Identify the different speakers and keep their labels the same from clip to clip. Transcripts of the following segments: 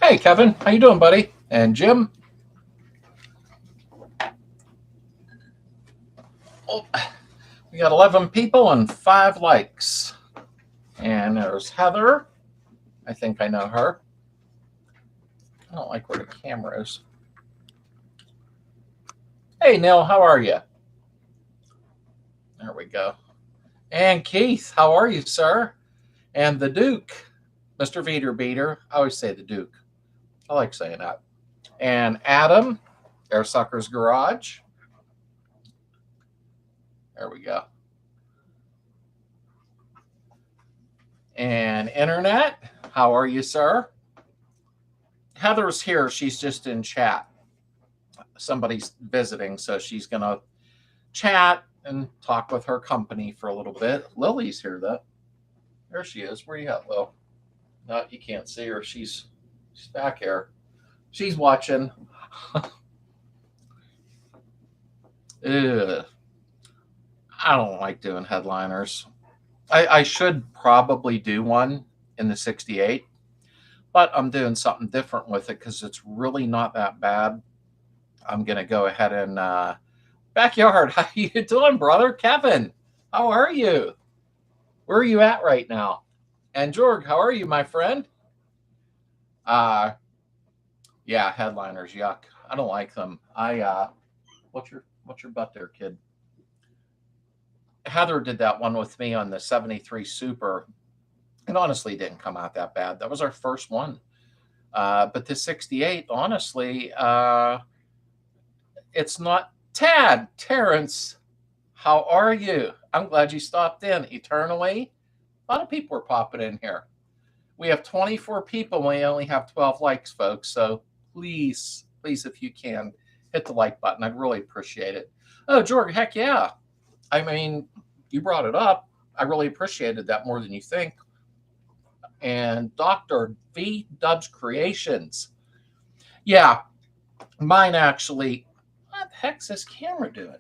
Speaker 1: Hey, Kevin, how you doing, buddy? And Jim? Oh, we got 11 people and 5 likes. And there's Heather. I think I know her. I don't like where the camera is. Hey, Neil, how are you? There we go. And Keith, how are you, sir? And the Duke, Mr. Veter Beater. I always say the Duke. I like saying that. And Adam, Airsucker's Garage. There we go. And Internet, how are you, sir? Heather's here. She's just in chat. Somebody's visiting, so she's going to chat and talk with her company for a little bit. Lily's here, though. There she is. Where you at, Lil? No, you can't see her. She's back here. She's watching. Ugh. I don't like doing headliners. I should probably do one in the 68, but I'm doing something different with it because it's really not that bad. I'm going to go ahead and Backyard, how you doing, brother? Kevin, how are you? Where are you at right now? And Jorg, how are you, my friend? Yeah, headliners, yuck. I don't like them. What's your butt there, kid? Heather did that one with me on the 73 Super. It honestly didn't come out that bad. That was our first one. But the 68, honestly, it's not. Tad, Terrence, how are you? I'm glad you stopped in. Eternally, a lot of people are popping in here. We have 24 people. And we only have 12 likes, folks. So please, if you can, hit the like button. I'd really appreciate it. Oh, Jorg, heck yeah. I mean, you brought it up. I really appreciated that more than you think. And Dr. V Dubs Creations. Yeah, mine actually. What the heck's this camera doing?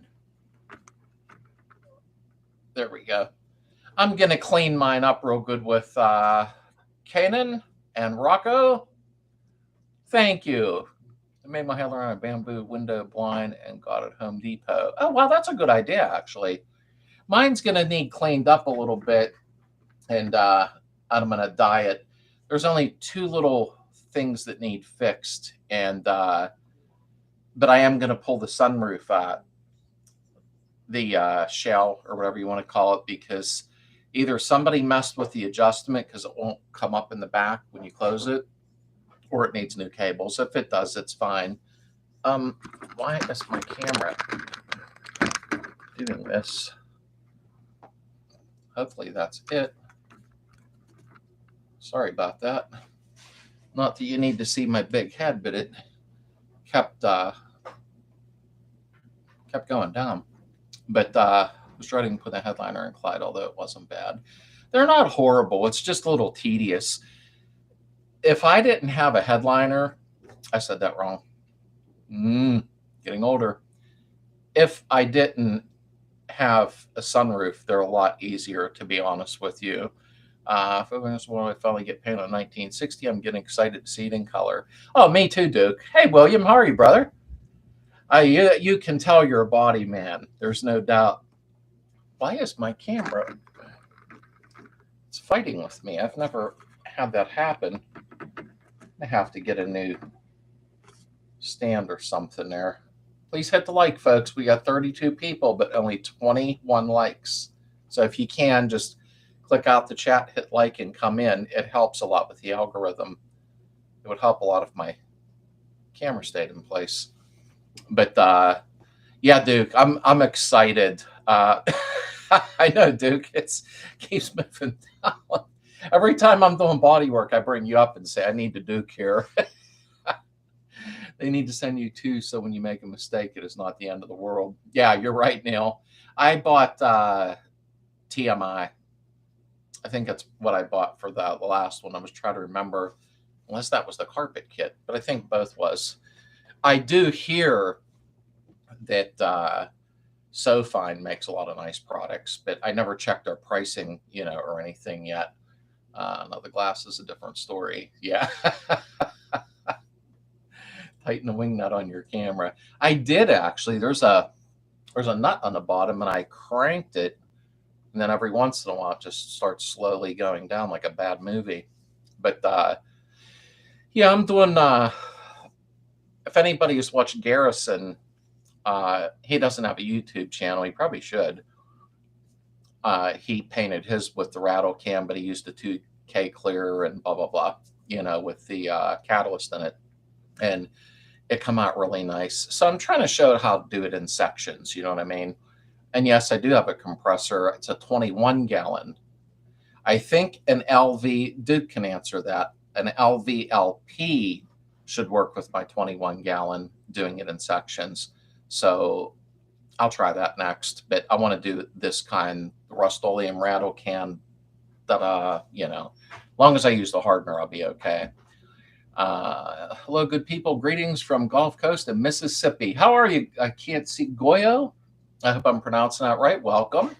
Speaker 1: There we go. I'm going to clean mine up real good with Kanan and Rocco. Thank you. I made my headline on a bamboo window blind and got it at Home Depot. Oh, wow, that's a good idea, actually. Mine's going to need cleaned up a little bit, and I'm going to dye it. There's only 2 little things that need fixed, and but I am going to pull the sunroof out, the shell or whatever you want to call it, because either somebody messed with the adjustment because it won't come up in the back when you close it, or it needs new cables. If it does, it's fine. Why is my camera doing this? Hopefully that's it. Sorry about that. Not that you need to see my big head, but it kept going down. But I was trying to put a headliner in Clyde, although it wasn't bad. They're not horrible. It's just a little tedious. If I didn't have a headliner, I said that wrong. Getting older. If I didn't have a sunroof, they're a lot easier, to be honest with you. If it was when I finally get paint on 1960, I'm getting excited to see it in color. Oh, me too, Duke. Hey, William, how are you, brother? You can tell you're a body man. There's no doubt. Why is my camera? It's fighting with me. I've never had that happen. I have to get a new stand or something there. Please hit the like, folks. We got 32 people, but only 21 likes. So if you can, just click out the chat, hit like, and come in. It helps a lot with the algorithm. It would help a lot if my camera stayed in place. But yeah, Duke, I'm excited. I know, Duke. It keeps moving down. Every time I'm doing body work, I bring you up and say, I need to Duke here. They need to send you two, so when you make a mistake, it is not the end of the world. Yeah, you're right, Neil. I bought TMI. I think that's what I bought for the last one. I was trying to remember, unless that was the carpet kit, but I think both was. I do hear that SoFine makes a lot of nice products, but I never checked their pricing, or anything yet. No, the glass is a different story. Yeah. Tighten the wing nut on your camera. I did actually. There's a nut on the bottom, and I cranked it, and then every once in a while it just starts slowly going down like a bad movie. But yeah, I'm doing. If anybody has watched Garrison, he doesn't have a YouTube channel. He probably should. He painted his with the rattle cam, but he used a 2K clear and blah blah blah. With the catalyst in it, and it come out really nice. So I'm trying to show how to do it in sections. You know what I mean? And yes, I do have a compressor. It's a 21 gallon. I think an LV, Duke can answer that. An LVLP should work with my 21 gallon, doing it in sections. So I'll try that next. But I want to do this kind, the Rust-Oleum rattle can, that, as long as I use the hardener, I'll be okay. Hello, good people. Greetings from Gulf Coast in Mississippi. How are you? I can't see Goyo. I hope I'm pronouncing that right. Welcome.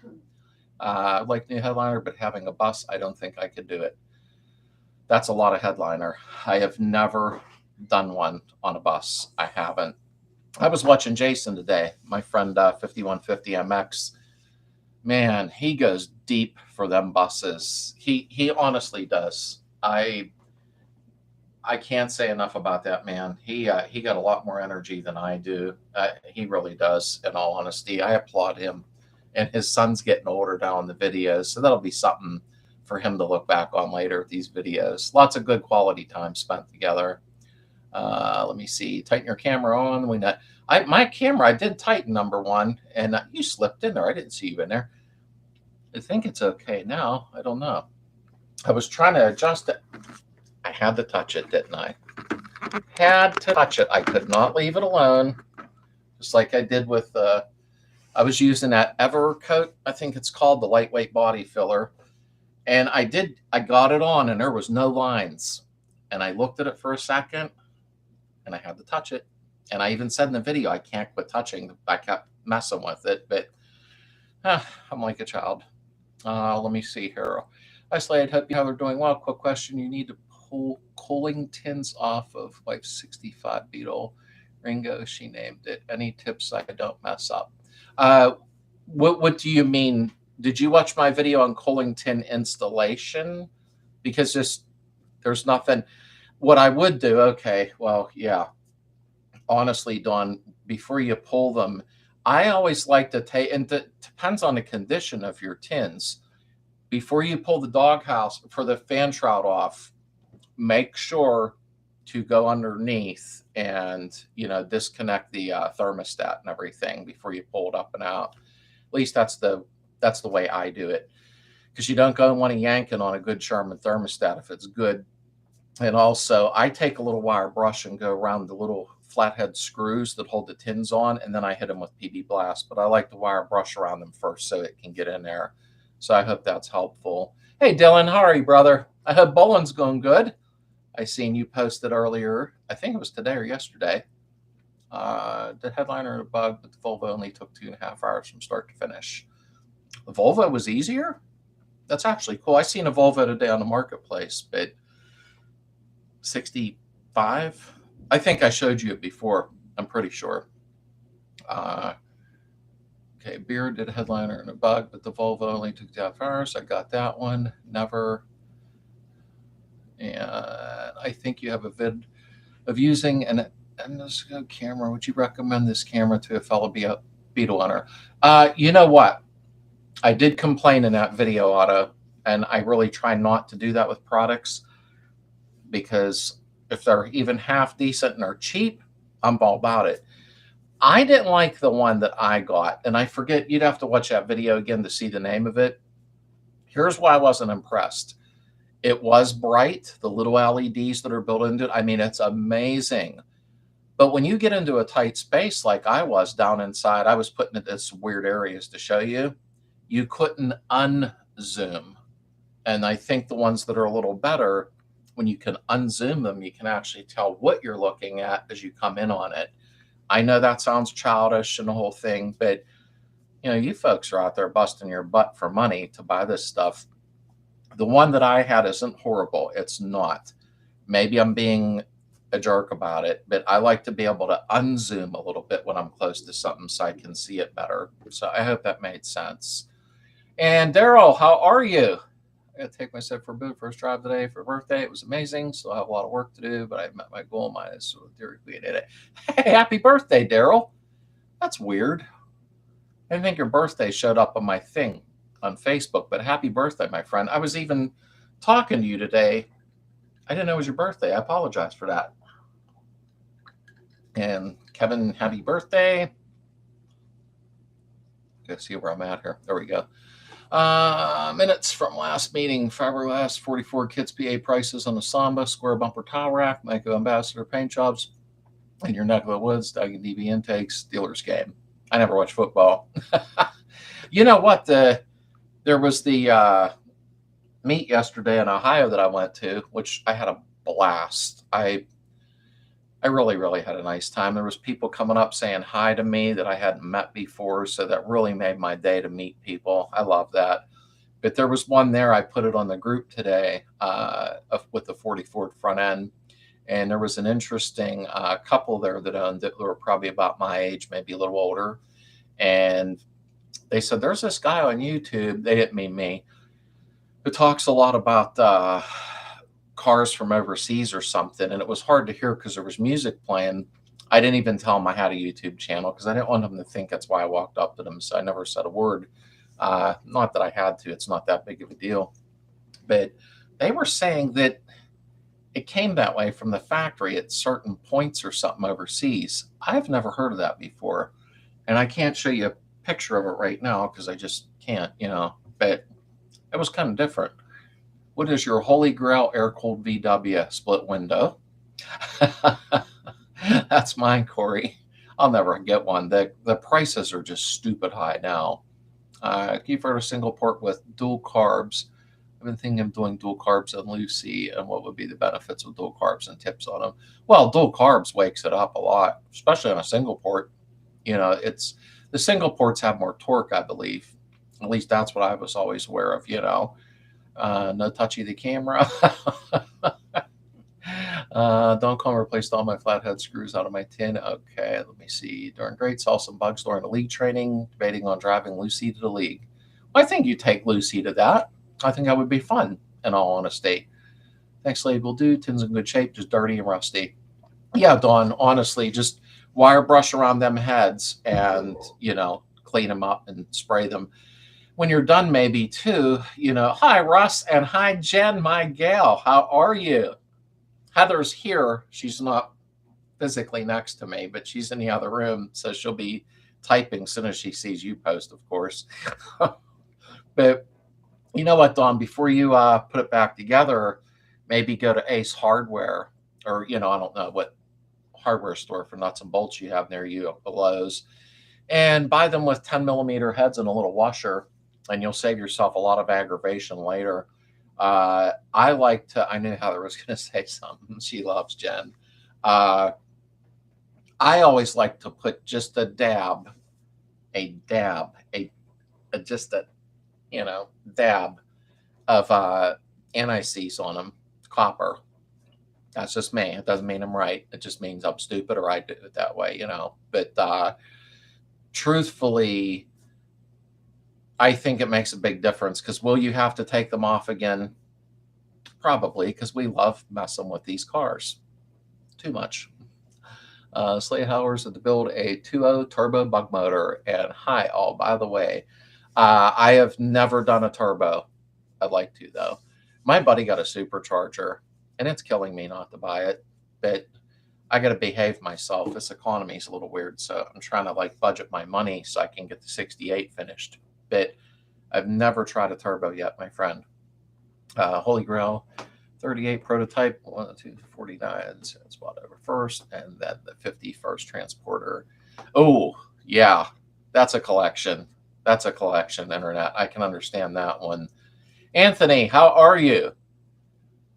Speaker 1: I'd like new headliner, but having a bus, I don't think I could do it. That's a lot of headliner. I have never done one on a bus. I haven't. I was watching Jason today, my friend 5150 MX. Man, he goes deep for them buses. He honestly does. I can't say enough about that man. He got a lot more energy than I do. He really does, in all honesty. I applaud him. And his son's getting older now in the videos, so that'll be something for him to look back on later with these videos. Lots of good quality time spent together. Let me see. Tighten your camera on. My camera, I did tighten number one, and you slipped in there. I didn't see you in there. I think it's okay now. I don't know. I was trying to adjust it. I had to touch it, didn't I? Had to touch it. I could not leave it alone. Just like I did with, I was using that Evercoat, I think it's called, the lightweight body filler. And I got it on, and there was no lines. And I looked at it for a second, and I had to touch it. And I even said in the video, I can't quit touching. I kept messing with it, but I'm like a child. Let me see here. Hi, Slade. Hope you are doing well. Quick question. You need to pull cooling tins off of Wife 65 Beetle. Ringo, she named it. Any tips I don't mess up? What do you mean? Did you watch my video on cooling tin installation? Because there's nothing. What I would do, okay, well, yeah. Honestly, Dawn, before you pull them, I always like to take, and it depends on the condition of your tins. Before you pull the doghouse for the fan shroud off, make sure to go underneath and disconnect the thermostat and everything before you pull it up and out. At least that's the way I do it, because you don't go and want to yank it on a good Sherman thermostat if it's good. And also, I take a little wire brush and go around the little flathead screws that hold the tins on, and then I hit them with PB Blast. But I like to wire brush around them first so it can get in there. So I hope that's helpful. Hey, Dylan, how are you, brother? I hope bowling's going good. I seen you posted earlier. I think it was today or yesterday. The headliner a bug, but the Volvo only took 2.5 hours from start to finish. The Volvo was easier? That's actually cool. I seen a Volvo today on the marketplace, but 65. I think I showed you it before. I'm pretty sure. Okay, Beer did a headliner and a bug, but the Volvo only took down first. I got that one. Never. And I think you have a vid of using an endoscope camera. Would you recommend this camera to a fellow Beetle owner? You know what? I did complain in that video, Otto, and I really try not to do that with products, because if they're even half decent and are cheap, I'm all about it. I didn't like the one that I got, and I forget, you'd have to watch that video again to see the name of it. Here's why I wasn't impressed. It was bright, the little LEDs that are built into it. I mean, it's amazing. But when you get into a tight space like I was down inside, I was putting it in some weird areas to show you. You couldn't unzoom. And I think the ones that are a little better, when you can unzoom them, you can actually tell what you're looking at as you come in on it. I know that sounds childish and the whole thing, but you know, you folks are out there busting your butt for money to buy this stuff. The one that I had isn't horrible. It's not. Maybe I'm being a jerk about it, but I like to be able to unzoom a little bit when I'm close to something so I can see it better. So I hope that made sense. And Daryl, how are you? I got to take myself for a boot first drive today for birthday. It was amazing. Still have a lot of work to do, but I met my goal. My so theoretically did it. Hey, happy birthday, Daryl. That's weird. I didn't think your birthday showed up on my thing on Facebook, but happy birthday, my friend. I was even talking to you today. I didn't know it was your birthday. I apologize for that. And Kevin, happy birthday. Go see where I'm at here. There we go. Minutes from last meeting. Fiberglass, 44 Kits PA prices on the Samba, square bumper towel rack, Mako Ambassador paint jobs in your neck of the woods, Doug and DB intakes, Steelers game. I never watch football. You know what? There was the meet yesterday in Ohio that I went to, which I had a blast. I really, really had a nice time. There was people coming up saying hi to me that I hadn't met before, so that really made my day to meet people. I love that. But there was one there, I put it on the group today with the 44 front end, and there was an interesting couple there that owned it. They were probably about my age, maybe a little older, and they said, there's this guy on YouTube, they didn't mean me, who talks a lot about cars from overseas or something, and it was hard to hear because there was music playing. I didn't even tell them I had a YouTube channel because I didn't want them to think that's why I walked up to them, so I never said a word. Not that I had to, it's not that big of a deal. But they were saying that it came that way from the factory at certain points or something overseas. I've never heard of that before, and I can't show you a picture of it right now because I just can't, you know, but it was kind of different. What is your Holy Grail air-cooled VW split window? That's mine, Corey. I'll never get one. The prices are just stupid high now. You've heard a single port with dual carbs. I've been thinking of doing dual carbs on Lucy, and what would be the benefits of dual carbs and tips on them. Well, dual carbs wakes it up a lot, especially on a single port. You know, it's the single ports have more torque, I believe. At least that's what I was always aware of, you know. No touchy the camera. Don't come replaced all my flathead screws out of my tin. Okay, let me see. Doing great. Saw some bugs during the league training. Debating on driving Lucy to the league. Well, I think you take Lucy to that. I think that would be fun, in all honesty. Thanks, Slade. Will do. Tin's in good shape, just dirty and rusty. Yeah, Dawn, honestly, just wire brush around them heads and, you know, clean them up and spray them. When you're done, maybe too, you know, hi, Russ, and hi, Jen, my gal. How are you? Heather's here. She's not physically next to me, but she's in the other room, so she'll be typing as soon as she sees you post, of course. But you know what, Dawn, before you put it back together, maybe go to Ace Hardware, or, you know, I don't know what hardware store for nuts and bolts you have near you, Lowe's, and buy them with 10mm heads and a little washer, and you'll save yourself a lot of aggravation later. I like to, I knew Heather was going to say something. She loves Jen. I always like to put just a dab, just a, you know, dab of anti-seize on them, copper. That's just me. It doesn't mean I'm right. It just means I'm stupid or I do it that way, you know. But truthfully, I think it makes a big difference because will you have to take them off again? Probably, because we love messing with these cars too much. Slade Howers to build a 2.0 turbo bug motor. And hi, all, by the way, I have never done a turbo. I'd like to, though. My buddy got a supercharger, and it's killing me not to buy it. But I got to behave myself. This economy is a little weird, so I'm trying to like budget my money so I can get the 68 finished. But I've never tried a turbo yet, my friend. Holy Grail 38 prototype, 1, 2, 49 cents, whatever first, and then the 51st transporter. Oh, yeah, that's a collection. That's a collection, internet. I can understand that one. Anthony, how are you?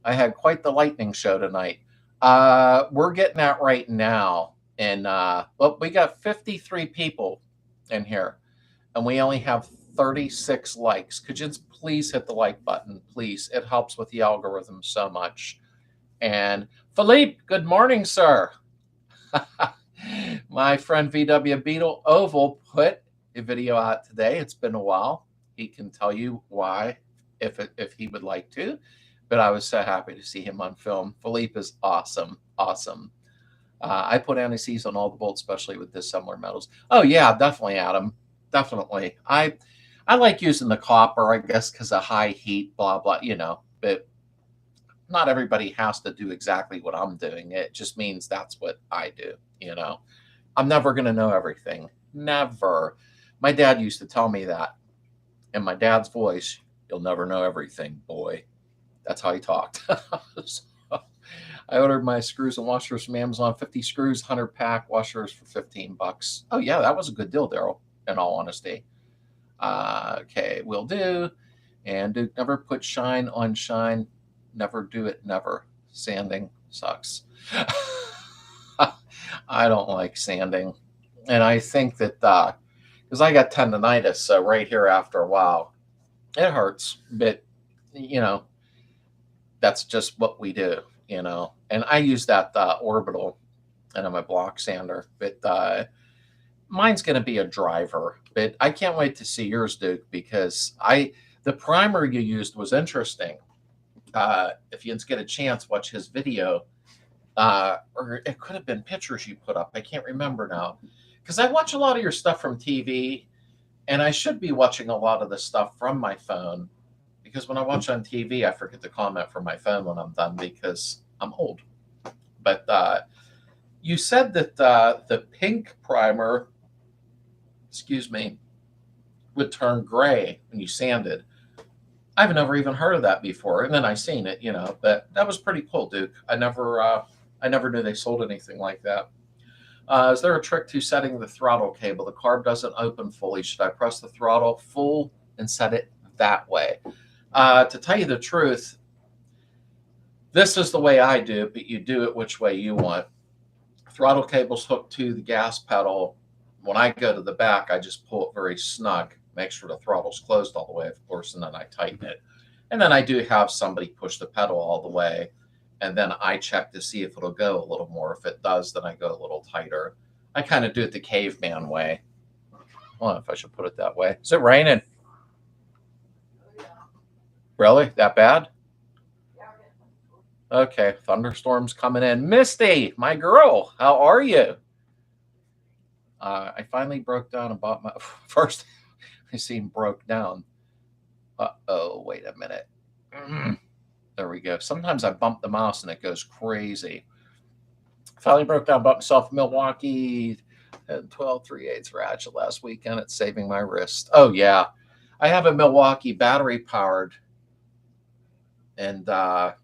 Speaker 1: I had quite the lightning show tonight. We're getting that right now. And well, we got 53 people in here, and we only have 36 likes. Could you please hit the like button, please? It helps with the algorithm so much. And Philippe, good morning, sir. My friend VW Beetle Oval put a video out today. It's been a while. He can tell you why if he would like to. But I was so happy to see him on film. Philippe is awesome. Awesome. I put anti-seize on all the bolts, especially with dissimilar metals. Oh, yeah, definitely, Adam. Definitely. I like using the copper, I guess, because of high heat, blah, blah, you know. But not everybody has to do exactly what I'm doing. It just means that's what I do, you know. I'm never going to know everything. Never. My dad used to tell me that. In my dad's voice, you'll never know everything, boy. That's how he talked. So, I ordered my screws and washers from Amazon, 50 screws, 100 pack washers for $15. Oh, yeah, that was a good deal, Daryl, in all honesty. Okay, will do. And Duke, never put shine on shine. Never do it, never. Sanding sucks. I don't like sanding. And I think that, because I got tendonitis, so right here after a while, it hurts. But, you know, that's just what we do, you know. And I use that orbital, and I'm a block sander. But mine's going to be a driver. But I can't wait to see yours, Duke, because the primer you used was interesting. If you get a chance, watch his video. Or it could have been pictures you put up. I can't remember now. Because I watch a lot of your stuff from TV, and I should be watching a lot of the stuff from my phone. Because when I watch on TV, I forget to comment from my phone when I'm done because I'm old. But you said that the pink primer, excuse me, would turn gray when you sanded. I've never even heard of that before, and then I seen it, you know. But that was pretty cool, Duke. I never knew they sold anything like that. Is there a trick to setting the throttle cable? The carb doesn't open fully. Should I press the throttle full and set it that way? To tell you the truth, this is the way I do it, but you do it which way you want. Throttle cable's hooked to the gas pedal. When I go to the back, I just pull it very snug, make sure the throttle's closed all the way, of course, and then I tighten it. And then I do have somebody push the pedal all the way, and then I check to see if it'll go a little more. If it does, then I go a little tighter. I kind of do it the caveman way. I don't know if I should put it that way. Is it raining? Really? That bad? Okay, thunderstorms coming in. Misty, my girl, how are you? I finally broke down and bought my first. I seem broke down. Uh-oh, wait a minute. There we go. Sometimes I bump the mouse and it goes crazy. Finally broke down, bought myself a Milwaukee and 12 3/8 ratchet last weekend. It's saving my wrist. Oh, yeah. I have a Milwaukee battery powered and got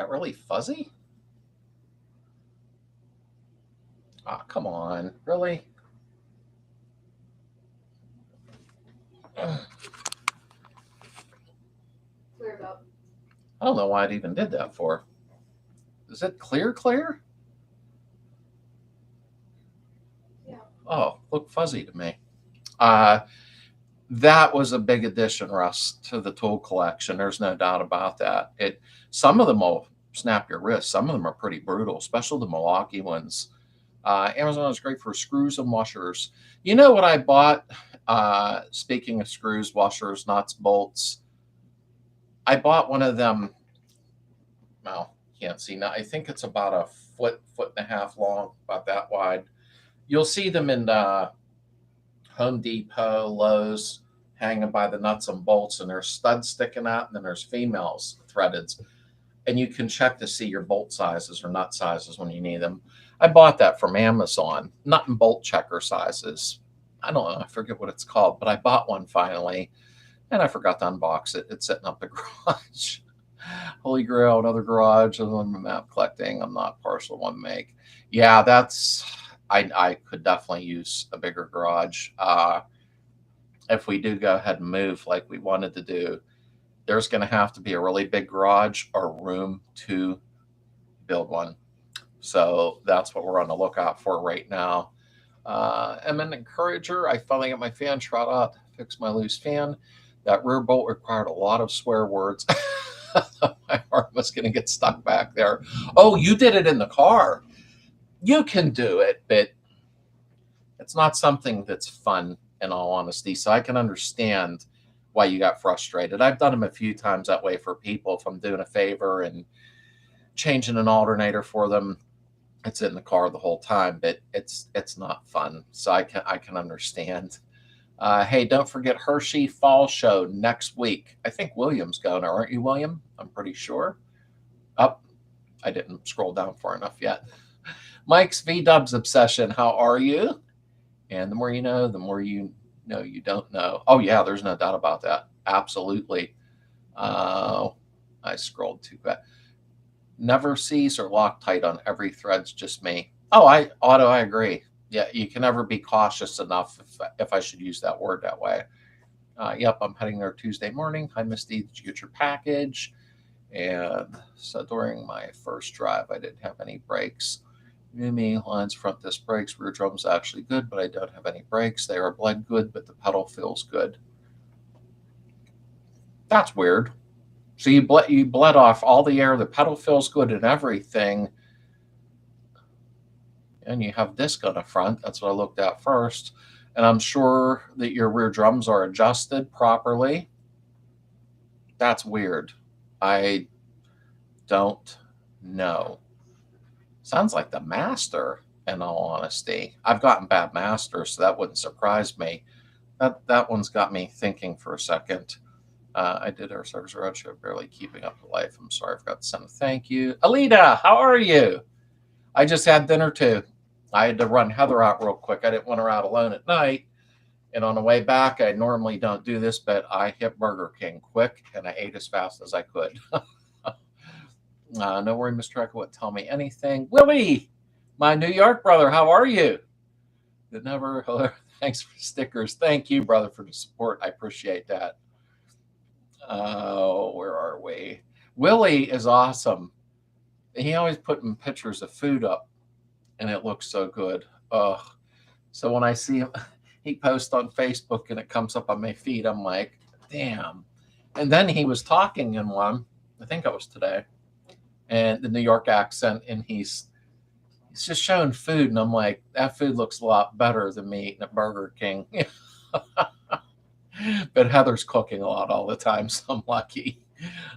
Speaker 1: really fuzzy. Oh, come on. Really?
Speaker 2: Clear up.
Speaker 1: I don't know why it even did that for. Is it clear?
Speaker 2: Yeah.
Speaker 1: Oh, look fuzzy to me. That was a big addition, Russ, to the tool collection. There's no doubt about that. Some of them will snap your wrist. Some of them are pretty brutal, especially the Milwaukee ones. Amazon is great for screws and washers. You know what I bought? Speaking of screws, washers, nuts, bolts, I bought one of them. Well, can't see now. I think it's about a foot and a half long, about that wide. You'll see them in Home Depot, Lowe's, hanging by the nuts and bolts, and there's studs sticking out, and then there's females threaded. And you can check to see your bolt sizes or nut sizes when you need them. I bought that from Amazon, nut and bolt checker sizes. I don't know, I forget what it's called, but I bought one finally, and I forgot to unbox it. It's sitting up the garage. Holy Grail, another garage, and one map collecting. I'm not partial to one make. Yeah, I could definitely use a bigger garage. If we do go ahead and move like we wanted to do, there's going to have to be a really big garage or room to build one. So that's what we're on the lookout for right now. I'm an encourager. I finally got my fan shot out, fixed my loose fan. That rear bolt required a lot of swear words. My arm was going to get stuck back there. Oh, you did it in the car. You can do it, but it's not something that's fun, in all honesty. So I can understand why you got frustrated. I've done them a few times that way for people. If I'm doing a favor and changing an alternator for them, it's in the car the whole time, but it's not fun. So I can understand. Hey, don't forget Hershey Fall Show next week. I think William's going, aren't you, William? I'm pretty sure. Up. I didn't scroll down far enough yet. Mike's V-Dubs Obsession, how are you? And the more you know, the more you know you don't know. Oh, yeah, there's no doubt about that. Absolutely. I scrolled too bad. Never seize or Loctite on every thread's just me. Oh, I agree. Yeah, you can never be cautious enough, if I should use that word that way. Yep, I'm heading there Tuesday morning. Hi, Misty. Did you get your package? And so during my first drive, I didn't have any brakes. New me, lines, front disc brakes, rear drum's actually good, but I don't have any brakes. They are bled good, but the pedal feels good. That's weird. So you bled off all the air, the pedal feels good and everything, and you have disc on the front. That's what I looked at first. And I'm sure that your rear drums are adjusted properly. That's weird. I don't know. Sounds like the Master, in all honesty. I've gotten bad Masters, so that wouldn't surprise me. That one's got me thinking for a second. I did our service roadshow, barely keeping up with life. I'm sorry, I forgot to send a thank you. Alita, how are you? I just had dinner too. I had to run Heather out real quick. I didn't want her out alone at night. And on the way back, I normally don't do this, but I hit Burger King quick, and I ate as fast as I could. No worry, Mr. Trekker wouldn't tell me anything. Willie, my New York brother, how are you? Thanks for stickers. Thank you, brother, for the support. I appreciate that. Oh, where are we? Willie is awesome. He always putting pictures of food up, and it looks so good. Oh, so when I see him, he posts on Facebook, and it comes up on my feed. I'm like, damn. And then he was talking in one, I think it was today, and the New York accent, and he's just showing food, and I'm like, that food looks a lot better than me eating at Burger King. But Heather's cooking a lot all the time, so I'm lucky.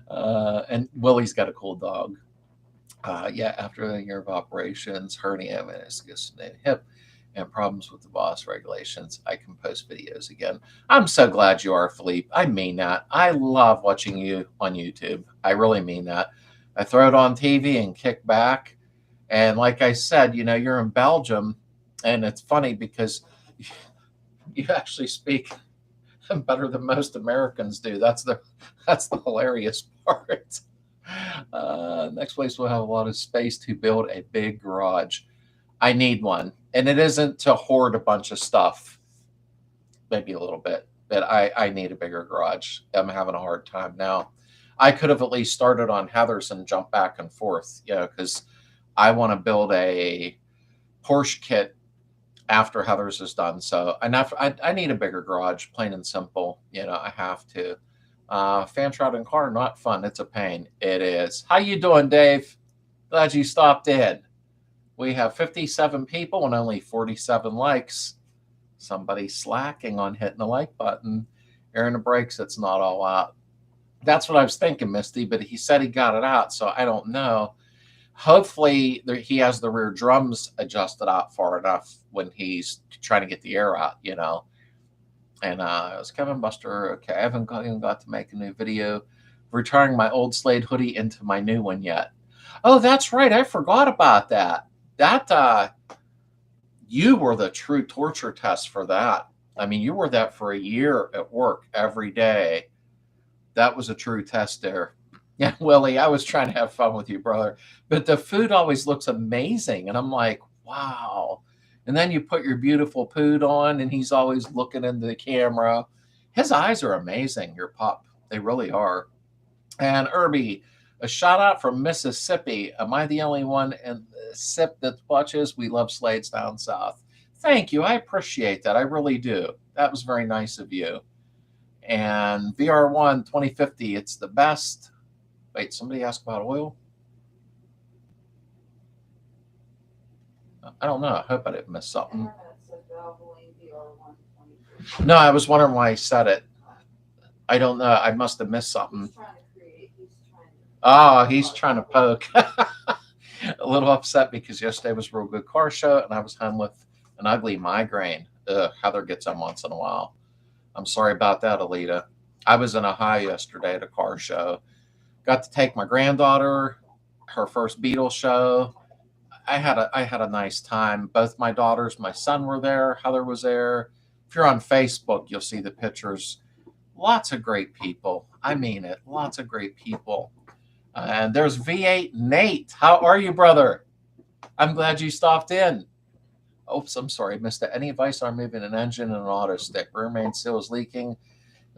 Speaker 1: And Willie's got a cool dog. Yeah, after a year of operations, hernia, meniscus, and hip, and problems with the boss regulations, I can post videos again. I'm so glad you are, Philippe. I mean that. I love watching you on YouTube. I really mean that. I throw it on TV and kick back. And like I said, you know, you're in Belgium, and it's funny because you actually speak better than most Americans do. That's the hilarious part. Next place we'll have a lot of space to build a big garage. I need one, and it isn't to hoard a bunch of stuff. Maybe a little bit, but I need a bigger garage. I'm having a hard time now. I could have at least started on Heather's and jumped back and forth, you know, because I want to build a Porsche kit after Heather's is done. So I need a bigger garage, plain and simple. I have to. Fan shroud and car, not fun. It's a pain. It is. How you doing, Dave? Glad you stopped in. We have 57 people and only 47 likes. Somebody slacking on hitting the like button. Aaron the brakes, it's not all out. That's what I was thinking, Misty, but he said he got it out, so I don't know. Hopefully he has the rear drums adjusted out far enough when he's trying to get the air out, And it was Kevin Buster. Okay, I haven't even got to make a new video retiring my old Slade hoodie into my new one yet. Oh, that's right. I forgot about that. You were the true torture test for that. I mean, you were that for a year at work every day. That was a true test there. Yeah, Willie, I was trying to have fun with you, brother. But the food always looks amazing. And I'm like, wow. And then you put your beautiful pood on, and he's always looking into the camera. His eyes are amazing, your pup. They really are. And Irby, a shout out from Mississippi. Am I the only one in the SIP that watches? We love Slades down south. Thank you. I appreciate that. I really do. That was very nice of you. And VR1 2050, it's the best. Wait, somebody asked about oil? I don't know. I hope I didn't miss something. No, I was wondering why he said it. I don't know. I must have missed something. Oh, he's trying to poke. A little upset because yesterday was a real good car show and I was home with an ugly migraine. Heather gets them once in a while. I'm sorry about that, Alita. I was in a high yesterday at a car show. Got to take my granddaughter, her first Beetle show. I had a nice time. Both my daughters, my son were there. Heather was there. If you're on Facebook, you'll see the pictures. Lots of great people. I mean it. Lots of great people. And there's V8 Nate. How are you, brother? I'm glad you stopped in. Oops, I'm sorry. I missed it. Any advice on moving an engine and an auto stick? Rear main seal is leaking.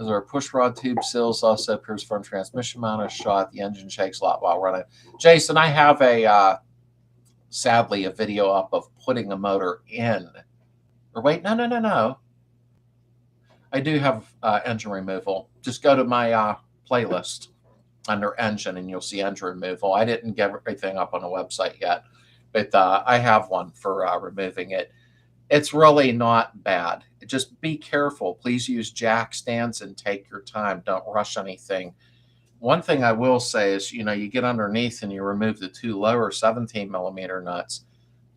Speaker 1: Is there a push rod tube seals? Also appears from transmission mount is shot. The engine shakes a lot while running. Jason, I have sadly a video up of putting a motor in. Or wait, no. I do have engine removal. Just go to my playlist under engine and you'll see engine removal. I didn't get everything up on the website yet, but I have one for removing it. It's really not bad. Just be careful. Please use jack stands and take your time. Don't rush anything. One thing I will say is, you get underneath and you remove the two lower 17 millimeter nuts.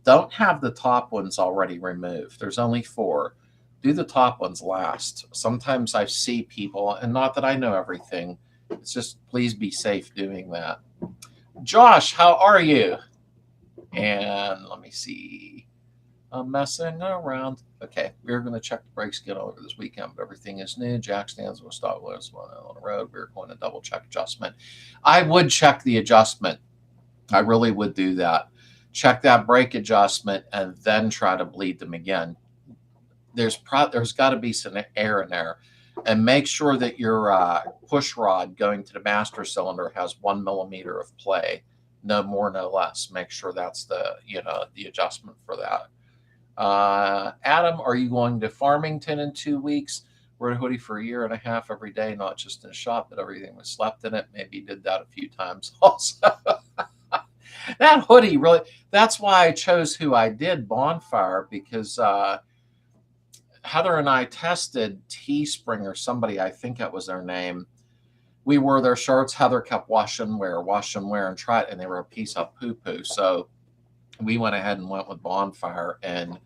Speaker 1: Don't have the top ones already removed. There's only 4. Do the top ones last. Sometimes I see people, and not that I know everything, it's just please be safe doing that. Josh, how are you? And let me see. I'm messing around. Okay, we're going to check the brakes again over this weekend, but everything is new. Jack stands will start with us on the road. We're going to double check adjustment. I would check the adjustment. I really would do that. Check that brake adjustment and then try to bleed them again. There's got to be some air in there. And make sure that your push rod going to the master cylinder has 1 millimeter of play. No more, no less. Make sure that's the adjustment for that. Adam, are you going to Farmington in 2 weeks? Wear a hoodie for a year and a half every day, not just in a shop, but everything was slept in it. Maybe did that a few times also. That hoodie really, that's why I chose who I did, Bonfire, because Heather and I tested Teespring or somebody, I think that was their name. We wore their shirts. Heather kept wash and wear, and try it, and they were a piece of poo-poo. So we went ahead and went with Bonfire, and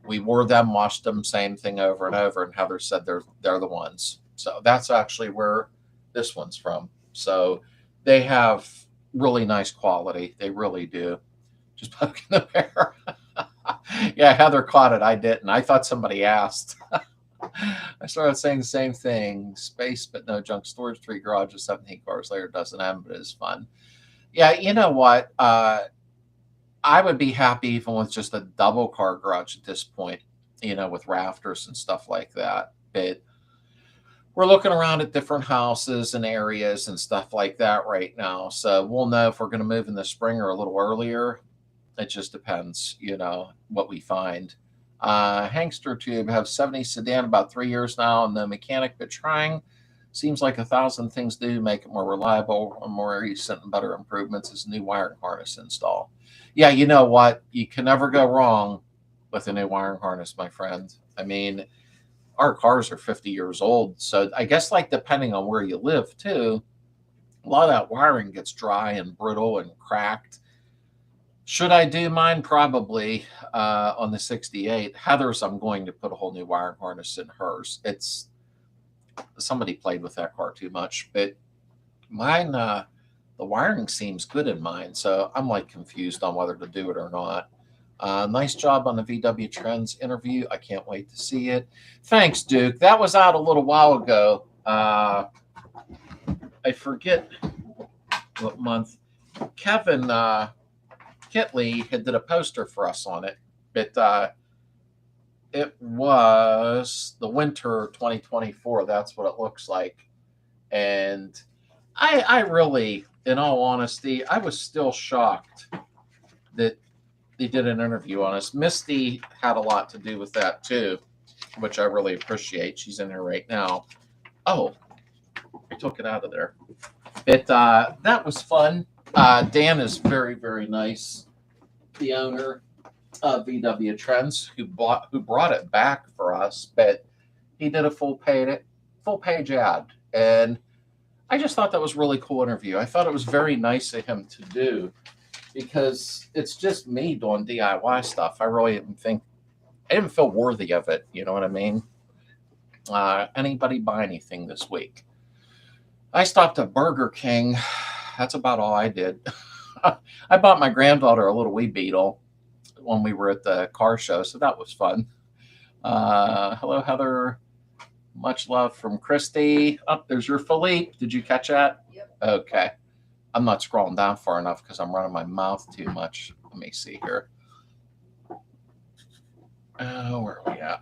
Speaker 1: we wore them, washed them, same thing over and over. And Heather said they're the ones. So that's actually where this one's from. So they have really nice quality. They really do. Just poking the bear. Yeah, Heather caught it. I didn't. I thought somebody asked. I started saying the same thing. Space, but no junk storage. 3 garages, 17 cars later doesn't end, but it's fun. Yeah, you know what? I would be happy even with just a double car garage at this point, with rafters and stuff like that. But we're looking around at different houses and areas and stuff like that right now. So we'll know if we're going to move in the spring or a little earlier. It just depends, what we find. Hangster Tube have 70 sedan about 3 years now, and the mechanic but trying. Seems like 1,000 things do make it more reliable, or more recent and better improvements is new wiring harness install. Yeah, you know what? You can never go wrong with a new wiring harness, my friend. I mean, our cars are 50 years old, so I guess like depending on where you live too, a lot of that wiring gets dry and brittle and cracked. Should I do mine? Probably on the 68. Heather's, I'm going to put a whole new wiring harness in hers. It's somebody played with that car too much, but mine, the wiring seems good in mine, so I'm like confused on whether to do it or not. Nice job on the VW Trends interview. I can't wait to see it. Thanks, Duke. That was out a little while ago. I forget what month. Kevin Kitley had did a poster for us on it, but it was the winter 2024. That's what it looks like. And I really, in all honesty, I was still shocked that they did an interview on us. Misty had a lot to do with that too, which I really appreciate. She's in here right now. Oh, I took it out of there. But that was fun. Dan is very, very nice. The owner of VW Trends, who brought it back for us, but he did a full page ad, and I just thought that was a really cool interview. I thought it was very nice of him to do, because it's just me doing DIY stuff. I really didn't feel worthy of it. You know what I mean? Anybody buy anything this week? I stopped at Burger King. That's about all I did. I bought my granddaughter a little wee Beetle when we were at the car show, so that was fun. Hello, Heather. Much love from Christy. Oh, there's your Philippe. Did you catch that?
Speaker 2: Yep.
Speaker 1: Okay. I'm not scrolling down far enough because I'm running my mouth too much. Let me see here. Where are we at?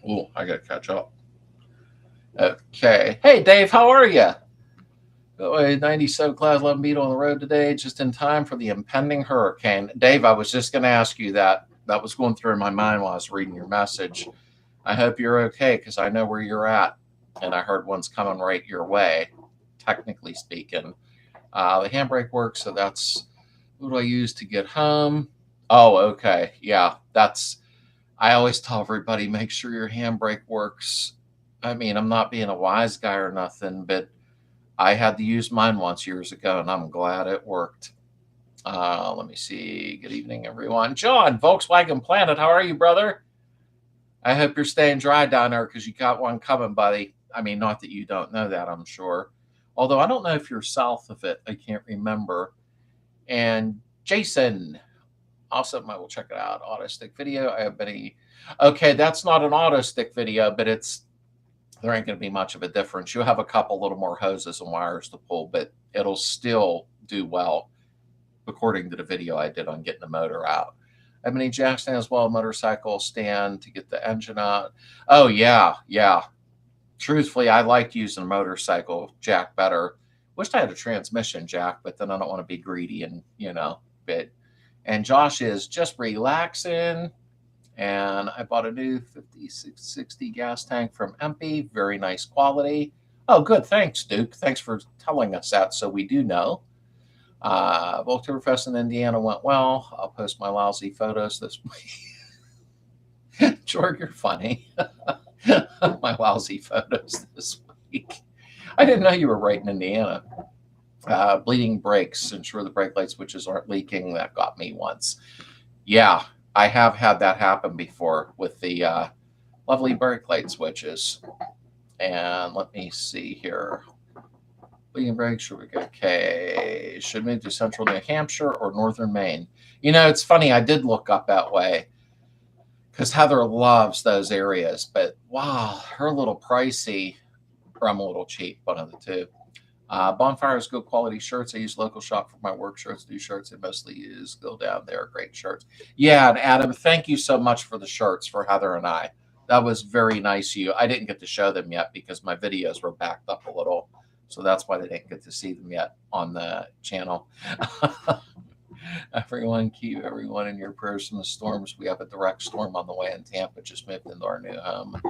Speaker 1: Oh, I got to catch up. Okay. Hey, Dave, how are you? 97 Class 11 Beetle on the road today, just in time for the impending hurricane. Dave, I was just going to ask you that. That was going through my mind while I was reading your message. I hope you're okay, because I know where you're at, and I heard one's coming right your way, technically speaking. The handbrake works, so that's what do I use to get home? Oh, okay. Yeah, I always tell everybody, make sure your handbrake works. I mean, I'm not being a wise guy or nothing, but I had to use mine once years ago, and I'm glad it worked. Let me see. Good evening, everyone. John, Volkswagen Planet, how are you, brother? I hope you're staying dry down there, because you got one coming, buddy. I mean, not that you don't know that, I'm sure. Although I don't know if you're south of it. I can't remember. And Jason, awesome. I will check it out. Auto stick video. I have been okay, that's not an auto stick video, but there ain't going to be much of a difference. You'll have a couple little more hoses and wires to pull, but it'll still do well, according to the video I did on getting the motor out. I mean, jack stand as well, motorcycle stand to get the engine out. Oh, yeah. Truthfully, I like using a motorcycle jack better. Wished I had a transmission jack, but then I don't want to be greedy and, bit. And Josh is just relaxing. And I bought a new 5660 gas tank from Empey. Very nice quality. Oh, good. Thanks, Duke. Thanks for telling us that, so we do know. Oktoberfest in Indiana went well. I'll post my lousy photos this week. George, you're funny. My lousy photos this week. I didn't know you were right in Indiana. Bleeding brakes. Ensure the brake light switches aren't leaking. That got me once. Yeah, I have had that happen before with the lovely brake light switches. And let me see here. Bleeding brakes, should we go? Okay. Should move to central New Hampshire or northern Maine? It's funny. I did look up that way because Heather loves those areas. But wow, her a little pricey, or I'm a little cheap, one of the two. Bonfire is good quality shirts. I use local shop for my work shirts. New shirts I mostly use. Go down there. Great shirts. Yeah, and Adam, thank you so much for the shirts for Heather and I. That was very nice of you. I didn't get to show them yet because my videos were backed up a little. So that's why they didn't get to see them yet on the channel. Everyone, keep everyone in your prayers from the storms. We have a direct storm on the way in Tampa. Just moved into our new home.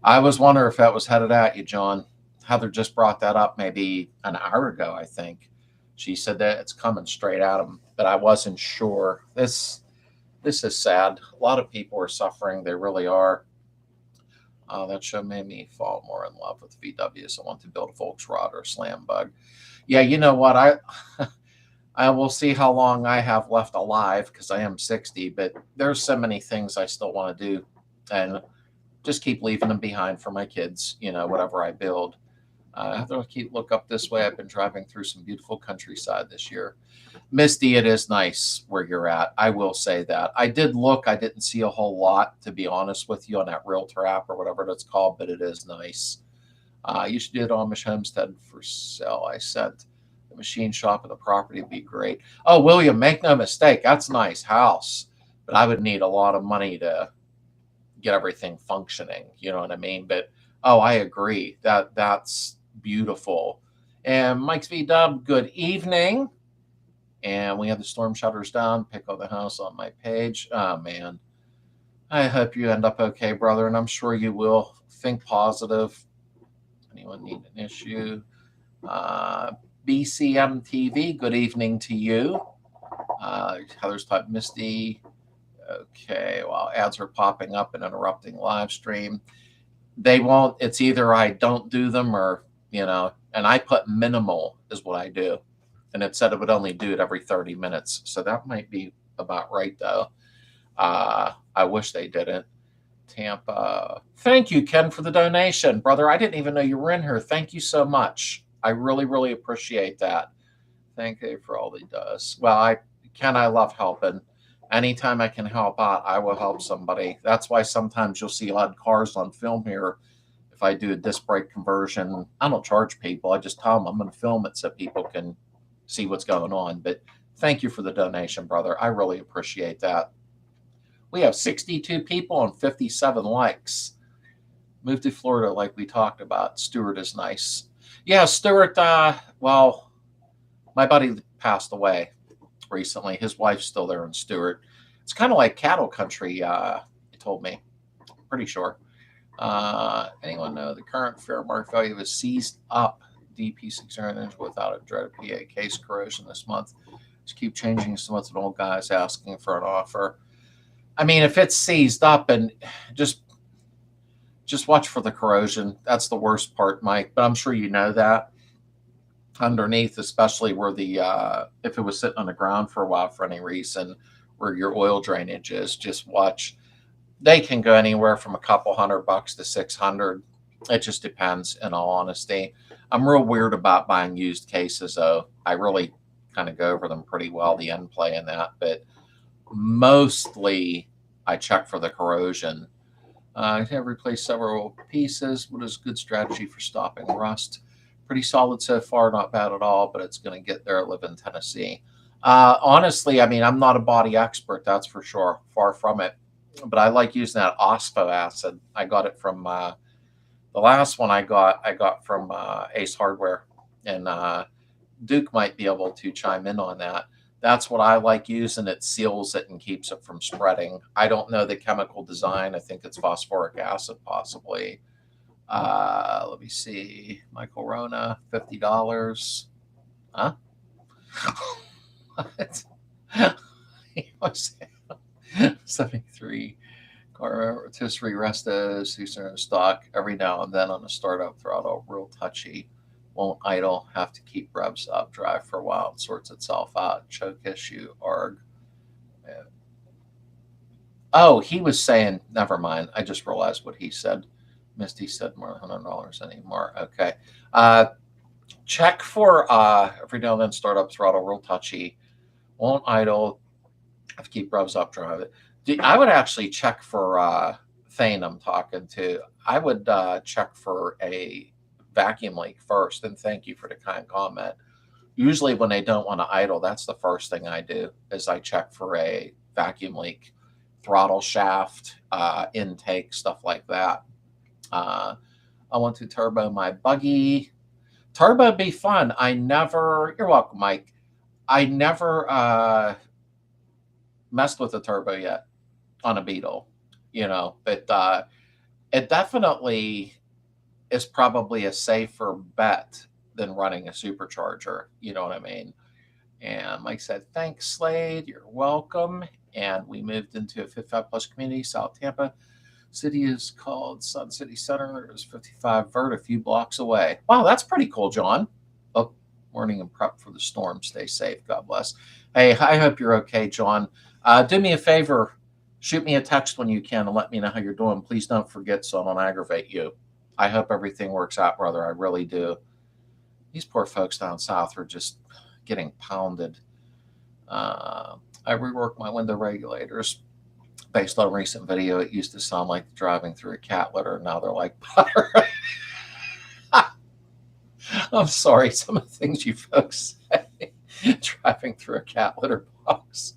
Speaker 1: I was wondering if that was headed at you, John. Heather just brought that up maybe an hour ago, I think. She said that it's coming straight at them, but I wasn't sure. This is sad. A lot of people are suffering. They really are. That show made me fall more in love with VWs. I want to build a Volksrad or a Slam Bug. Yeah, you know what? I will see how long I have left alive because I am 60, but there's so many things I still want to do, and just keep leaving them behind for my kids, whatever I build. I have to look up this way. I've been driving through some beautiful countryside this year. Misty, it is nice where you're at. I will say that. I did look. I didn't see a whole lot, to be honest with you, on that Realtor app or whatever that's called, but it is nice. You should do it on Amish Homestead for sale. I sent the machine shop and the property would be great. Oh, William, make no mistake. That's a nice house, but I would need a lot of money to get everything functioning. You know what I mean? But, oh, I agree. That's beautiful. And Mike's V-Dub, good evening. And we have the storm shutters down. Pick up the house on my page. Oh, man. I hope you end up okay, brother, and I'm sure you will. Think positive. Anyone need an issue? BCM TV, good evening to you. Heather's type Misty. Okay, well, ads are popping up and interrupting live stream. They won't. It's either I don't do them or, and I put minimal is what I do. And it said it would only do it every 30 minutes. So that might be about right, though. I wish they didn't. Tampa. Thank you, Ken, for the donation. Brother, I didn't even know you were in here. Thank you so much. I really, really appreciate that. Thank you for all he does. Well, Ken, I love helping. Anytime I can help out, I will help somebody. That's why sometimes you'll see odd cars on film here. If I do a disc brake conversion, I don't charge people. I just tell them I'm going to film it so people can see what's going on. But thank you for the donation, brother. I really appreciate that. We have 62 people and 57 likes. Moved to Florida like we talked about. Stuart is nice. Yeah, Stuart, well, my buddy passed away recently. His wife's still there in Stuart. It's kind of like cattle country, he told me. Pretty sure. Anyone know the current fair market value is seized up DP 600 without a dreaded PA case corrosion this month? Just keep changing so much. An old guy's asking for an offer. I mean, if it's seized up, and just watch for the corrosion. That's the worst part, Mike. But I'm sure you know that. Underneath, especially where if it was sitting on the ground for a while for any reason, where your oil drainage is, just watch. They can go anywhere from a couple $100 to $600. It just depends, in all honesty. I'm real weird about buying used cases, though. I really kind of go over them pretty well, the end play in that. But mostly, I check for the corrosion. I have replaced several pieces. What is a good strategy for stopping rust? Pretty solid so far, not bad at all, but it's going to get there. I live in Tennessee. Honestly, I mean, I'm not a body expert, that's for sure. Far from it. But I like using that Ospo acid. I got it from the last one I got from Ace Hardware. And Duke might be able to chime in on that. That's what I like using. It seals it and keeps it from spreading. I don't know the chemical design. I think it's phosphoric acid, possibly. Let me see. Michael Rona, $50. Huh? What? He was 73. Car rotisserie restos, who's in stock every now and then on a startup throttle, real touchy. Won't idle, have to keep revs up, drive for a while, it sorts itself out. Choke issue, arg. Yeah. Oh, he was saying, never mind. I just realized what he said. Misty said more than $100 anymore. Okay. Check for every now and then startup throttle, real touchy. Won't idle, have to keep revs up, drive it. I would actually check for Thane I'm talking to. I would check for a vacuum leak first, and thank you for the kind comment. Usually when they don't want to idle, that's the first thing I do is I check for a vacuum leak, throttle shaft, intake, stuff like that. I want to turbo my buggy. Turbo be fun. You're welcome, Mike. I never messed with a turbo yet on a Beetle, but it definitely is probably a safer bet than running a supercharger. You know what I mean? And Mike said, thanks, Slade. You're welcome. And we moved into a 55 plus community, South Tampa. City is called Sun City Center. It was 55 Vert, a few blocks away. Wow, that's pretty cool, John. Oh, morning and prep for the storm. Stay safe. God bless. Hey, I hope you're okay, John. Do me a favor. Shoot me a text when you can and let me know how you're doing. Please don't forget so I don't aggravate you. I hope everything works out, brother. I really do. These poor folks down south are just getting pounded. I reworked my window regulators based on a recent video. It used to sound like driving through a cat litter. Now they're like butter. I'm sorry, some of the things you folks say. Driving through a cat litter box.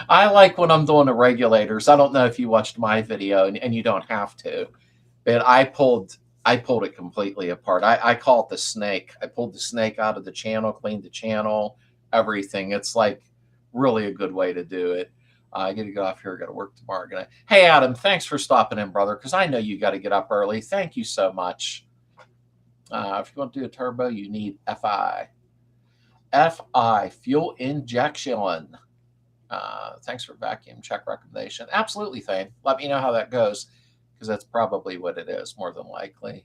Speaker 1: I like when I'm doing the regulators. I don't know if you watched my video, and you don't have to, but I pulled it completely apart. I call it the snake. I pulled the snake out of the channel, cleaned the channel, everything. It's like really a good way to do it. I got to go off here. Got to work tomorrow. Hey, Adam, thanks for stopping in, brother, because I know you got to get up early. Thank you so much. If you want to do a turbo, you need FI. FI, fuel injection. Thanks for vacuum check recommendation. Absolutely, Thane. Let me know how that goes, because that's probably what it is, more than likely.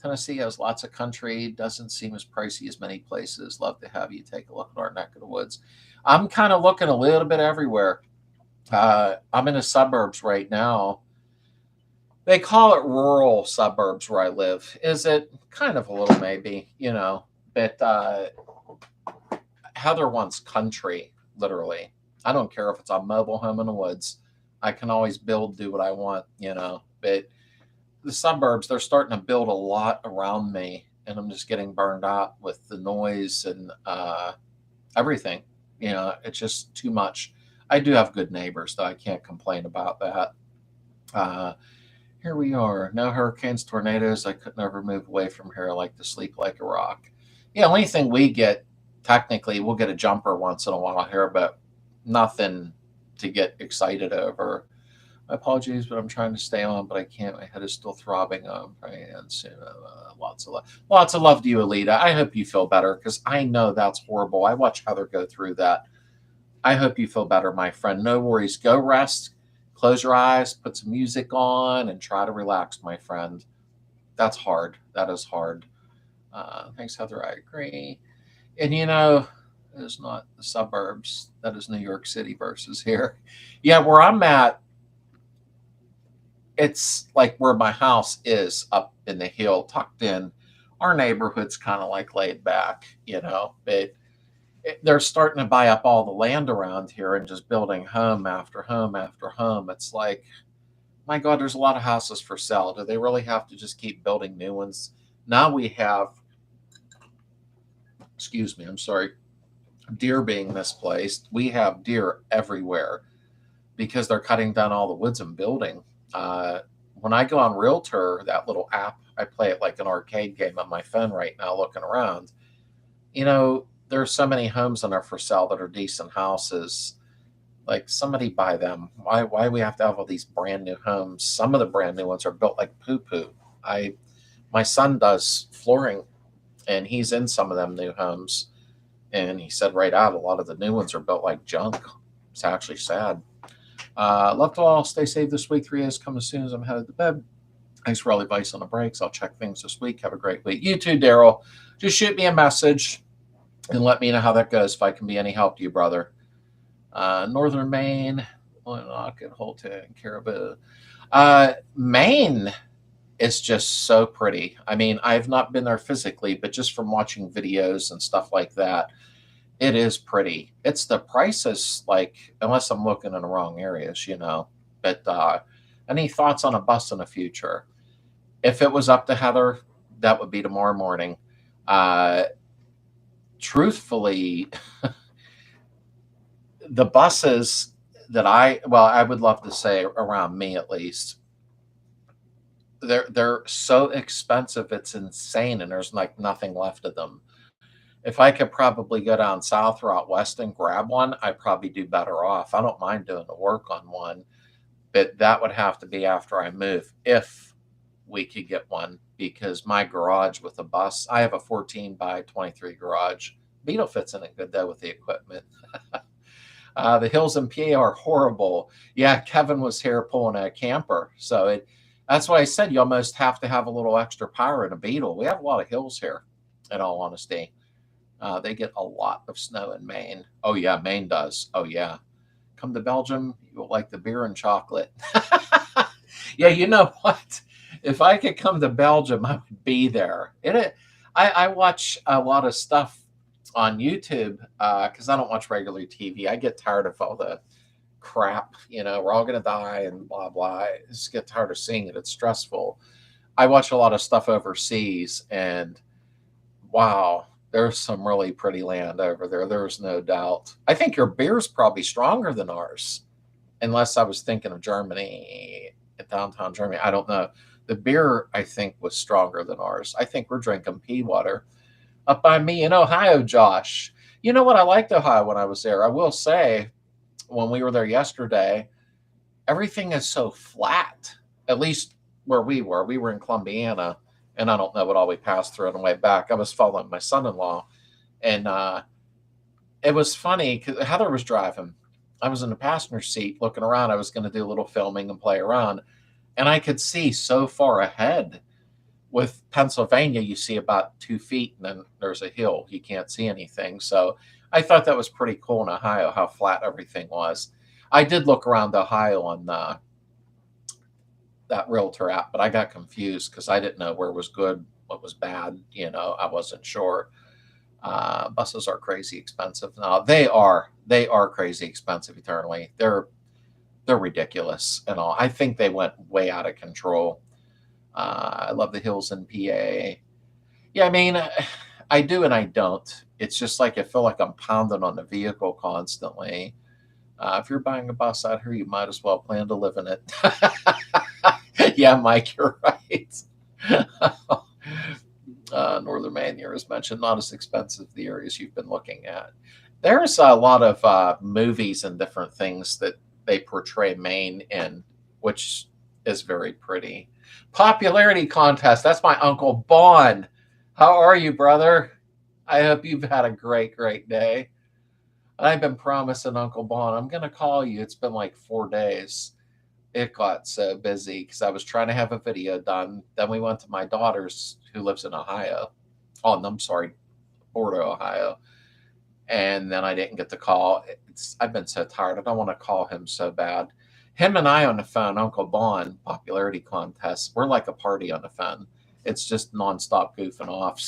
Speaker 1: Tennessee has lots of country. Doesn't seem as pricey as many places. Love to have you take a look at our neck of the woods. I'm kind of looking a little bit everywhere. I'm in the suburbs right now. They call it rural suburbs where I live. Is it? Kind of a little, maybe, but Heather wants country, literally. I don't care if it's a mobile home in the woods. I can always do what I want, but the suburbs, they're starting to build a lot around me, and I'm just getting burned out with the noise and everything. It's just too much. I do have good neighbors, though. I can't complain about that. Here we are. No hurricanes, tornadoes. I could never move away from here. I like to sleep like a rock. Yeah, only thing we get, technically, we'll get a jumper once in a while here, but nothing to get excited over. My apologies, but I'm trying to stay on, but I can't. My head is still throbbing. And lots of love to you, Alita. I hope you feel better, because I know that's horrible. I watched Heather go through that. I hope you feel better, my friend. No worries. Go rest. Close your eyes. Put some music on and try to relax, my friend. That's hard. That is hard. Thanks, Heather. I agree. And it is not the suburbs. That is New York City versus here. Yeah, where I'm at, it's like where my house is, up in the hill, tucked in. Our neighborhood's kind of like laid back, but they're starting to buy up all the land around here and just building home after home after home. It's like, my God, there's a lot of houses for sale. Do they really have to just keep building new ones? Now we have, excuse me, I'm sorry, deer being misplaced. We have deer everywhere because they're cutting down all the woods and building. When I go on Realtor, that little app, I play it like an arcade game on my phone right now, looking around. There are so many homes that are for sale that are decent houses. Like, somebody buy them. Why do we have to have all these brand new homes? Some of the brand new ones are built like poo-poo. My son does flooring, and he's in some of them new homes. And he said right out, a lot of the new ones are built like junk. It's actually sad. Love to all. Stay safe this week. 3 days come as soon as I'm headed to bed. Thanks for all the advice on the breaks. I'll check things this week. Have a great week. You too, Daryl. Just shoot me a message and let me know how that goes, if I can be any help to you, brother. Northern Maine, Willinock, Holton, Caribou. Maine is just so pretty. I mean, I've not been there physically, but just from watching videos and stuff like that, it is pretty. It's the prices, like, unless I'm looking in the wrong areas, But any thoughts on a bus in the future? If it was up to Heather, that would be tomorrow morning. Truthfully, the buses that I would love to say, around me at least, they're so expensive, it's insane, and there's like nothing left of them. If I could probably go down south or out west and grab one, I'd probably do better off. I don't mind doing the work on one, but that would have to be after I move, if we could get one, because my garage with a bus, I have a 14 by 23 garage. Beetle fits in it good though with the equipment. The hills in PA are horrible. Yeah, Kevin was here pulling a camper. So that's why I said you almost have to have a little extra power in a Beetle. We have a lot of hills here, in all honesty. They get a lot of snow in Maine. Oh, yeah, Maine does. Oh, yeah. Come to Belgium, you'll like the beer and chocolate. Yeah, you know what? If I could come to Belgium, I would be there. I watch a lot of stuff on YouTube because I don't watch regular TV. I get tired of all the crap, we're all going to die and blah, blah. I just get tired of seeing it. It's stressful. I watch a lot of stuff overseas, and wow, there's some really pretty land over there. There's no doubt. I think your beer's probably stronger than ours, unless I was thinking of Germany, downtown Germany. I don't know. The beer, I think, was stronger than ours. I think we're drinking pea water. Up by me in Ohio, Josh. You know what? I liked Ohio when I was there. I will say, when we were there yesterday, everything is so flat, at least where we were. We were in Columbiana, and I don't know what all we passed through on the way back. I was following my son-in-law, and it was funny because Heather was driving. I was in the passenger seat looking around. I was going to do a little filming and play around, and I could see so far ahead. With Pennsylvania, you see about 2 feet, and then there's a hill. You can't see anything. So I thought that was pretty cool in Ohio, how flat everything was. I did look around Ohio on that Realtor app, but I got confused because I didn't know where was good, what was bad. I wasn't sure. Buses are crazy expensive now. They are crazy expensive eternally. They're ridiculous and all. I think they went way out of control. I love the hills in PA. Yeah, I mean, I do and I don't. It's just like I feel like I'm pounding on the vehicle constantly. If you're buying a bus out here, you might as well plan to live in it. Yeah, Mike, you're right. Northern Maine here is mentioned, not as expensive the areas you've been looking at. There's a lot of movies and different things that they portray Maine in, which is very pretty. Popularity contest. That's my Uncle Bond. How are you, brother? I hope you've had a great, great day. I've been promising Uncle Bond, I'm going to call you. It's been like 4 days. It got so busy because I was trying to have a video done. Then we went to my daughter's, who lives in Ohio. Oh, I'm sorry, Border, Ohio. And then I didn't get the call. I've been so tired. I don't want to call him so bad. Him and I on the phone, Uncle Bond, popularity contest. We're like a party on the phone. It's just nonstop goofing off.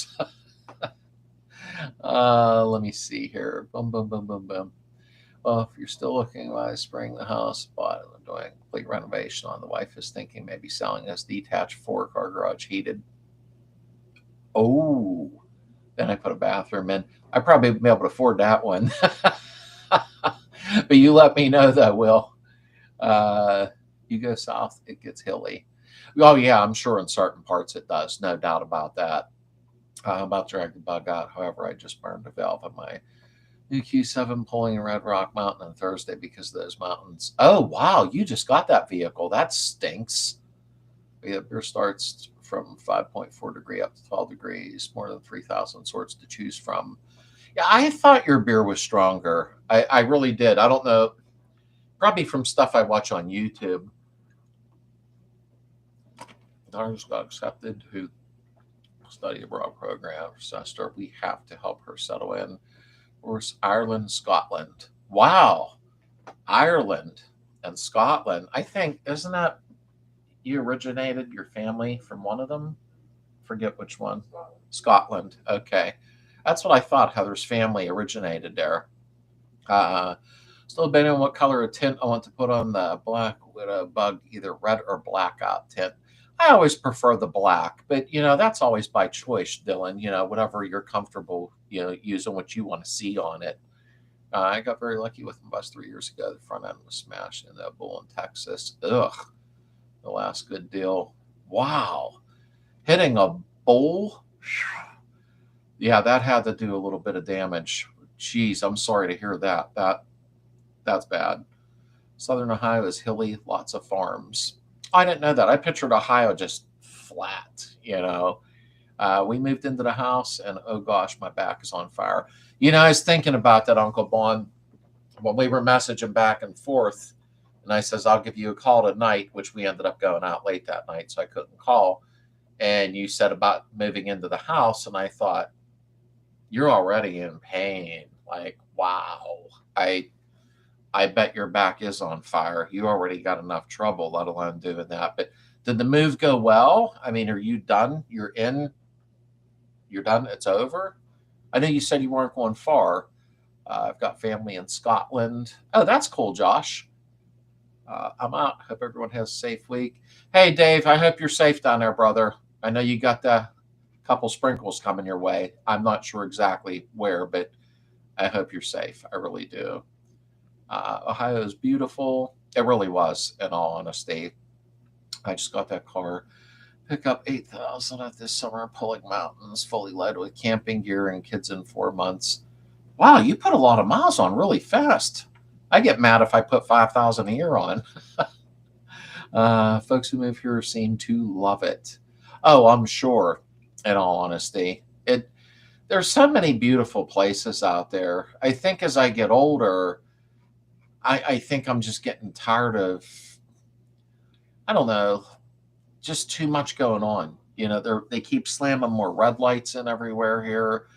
Speaker 1: Let me see here. Boom, boom, boom, boom, boom. Well, if you're still looking by spring the house, but I'm doing a complete renovation on. The wife is thinking maybe selling this detached 4-car garage heated. Oh, then I put a bathroom in. I probably be able to afford that one. But you let me know though, Will. You go south, it gets hilly. Oh yeah, I'm sure in certain parts it does. No doubt about that. I'm about to drag the bug out. However, I just burned a valve on my new Q7 pulling in Red Rock Mountain on Thursday because of those mountains. Oh, wow. You just got that vehicle. That stinks. The beer starts from 5.4 degree up to 12 degrees, more than 3,000 sorts to choose from. Yeah, I thought your beer was stronger. I really did. I don't know. Probably from stuff I watch on YouTube. Daughters got accepted who study abroad program semester. We have to help her settle in. Of course, Ireland, Scotland. Wow. Ireland and Scotland. I think, isn't that you originated your family from one of them? Forget which one. Scotland. Okay. That's what I thought. Heather's family originated there. Still debating on what color of tint I want to put on the Black Widow bug, either red or blackout tint. I always prefer the black, but that's always by choice, Dylan. Whatever you're comfortable, using what you want to see on it. I got very lucky with my bus 3 years ago. The front end was smashed in the bull in Texas. Ugh, the last good deal. Wow, hitting a bull. Yeah, that had to do a little bit of damage. Jeez, I'm sorry to hear that. That's bad. Southern Ohio is hilly, lots of farms. I didn't know that. I pictured Ohio just flat, you know. We moved into the house, and oh gosh, my back is on fire. You know, I was thinking about that, Uncle Bon, when we were messaging back and forth. And I says, I'll give you a call tonight, which we ended up going out late that night, so I couldn't call. And you said about moving into the house, and I thought, you're already in pain. Like, wow. I I bet your back is on fire. You already got enough trouble, let alone doing that. But did the move go well? I mean, are you done? You're in? You're done? It's over? I know you said you weren't going far. I've got family in Scotland. Oh, that's cool, Josh. I'm out. Hope everyone has a safe week. Hey, Dave, I hope you're safe down there, brother. I know you got the couple sprinkles coming your way. I'm not sure exactly where, but I hope you're safe. I really do. Ohio is beautiful. It really was, in all honesty. I just got that car. Pick up 8,000 at this summer, pulling mountains, fully loaded with camping gear and kids in 4 months. Wow, you put a lot of miles on really fast. I get mad if I put 5,000 a year on. Folks who move here seem to love it. Oh, I'm sure, in all honesty. There's so many beautiful places out there. I think as I get older, I think I'm just getting tired of, I don't know, just too much going on. You know, they keep slamming more red lights in everywhere here.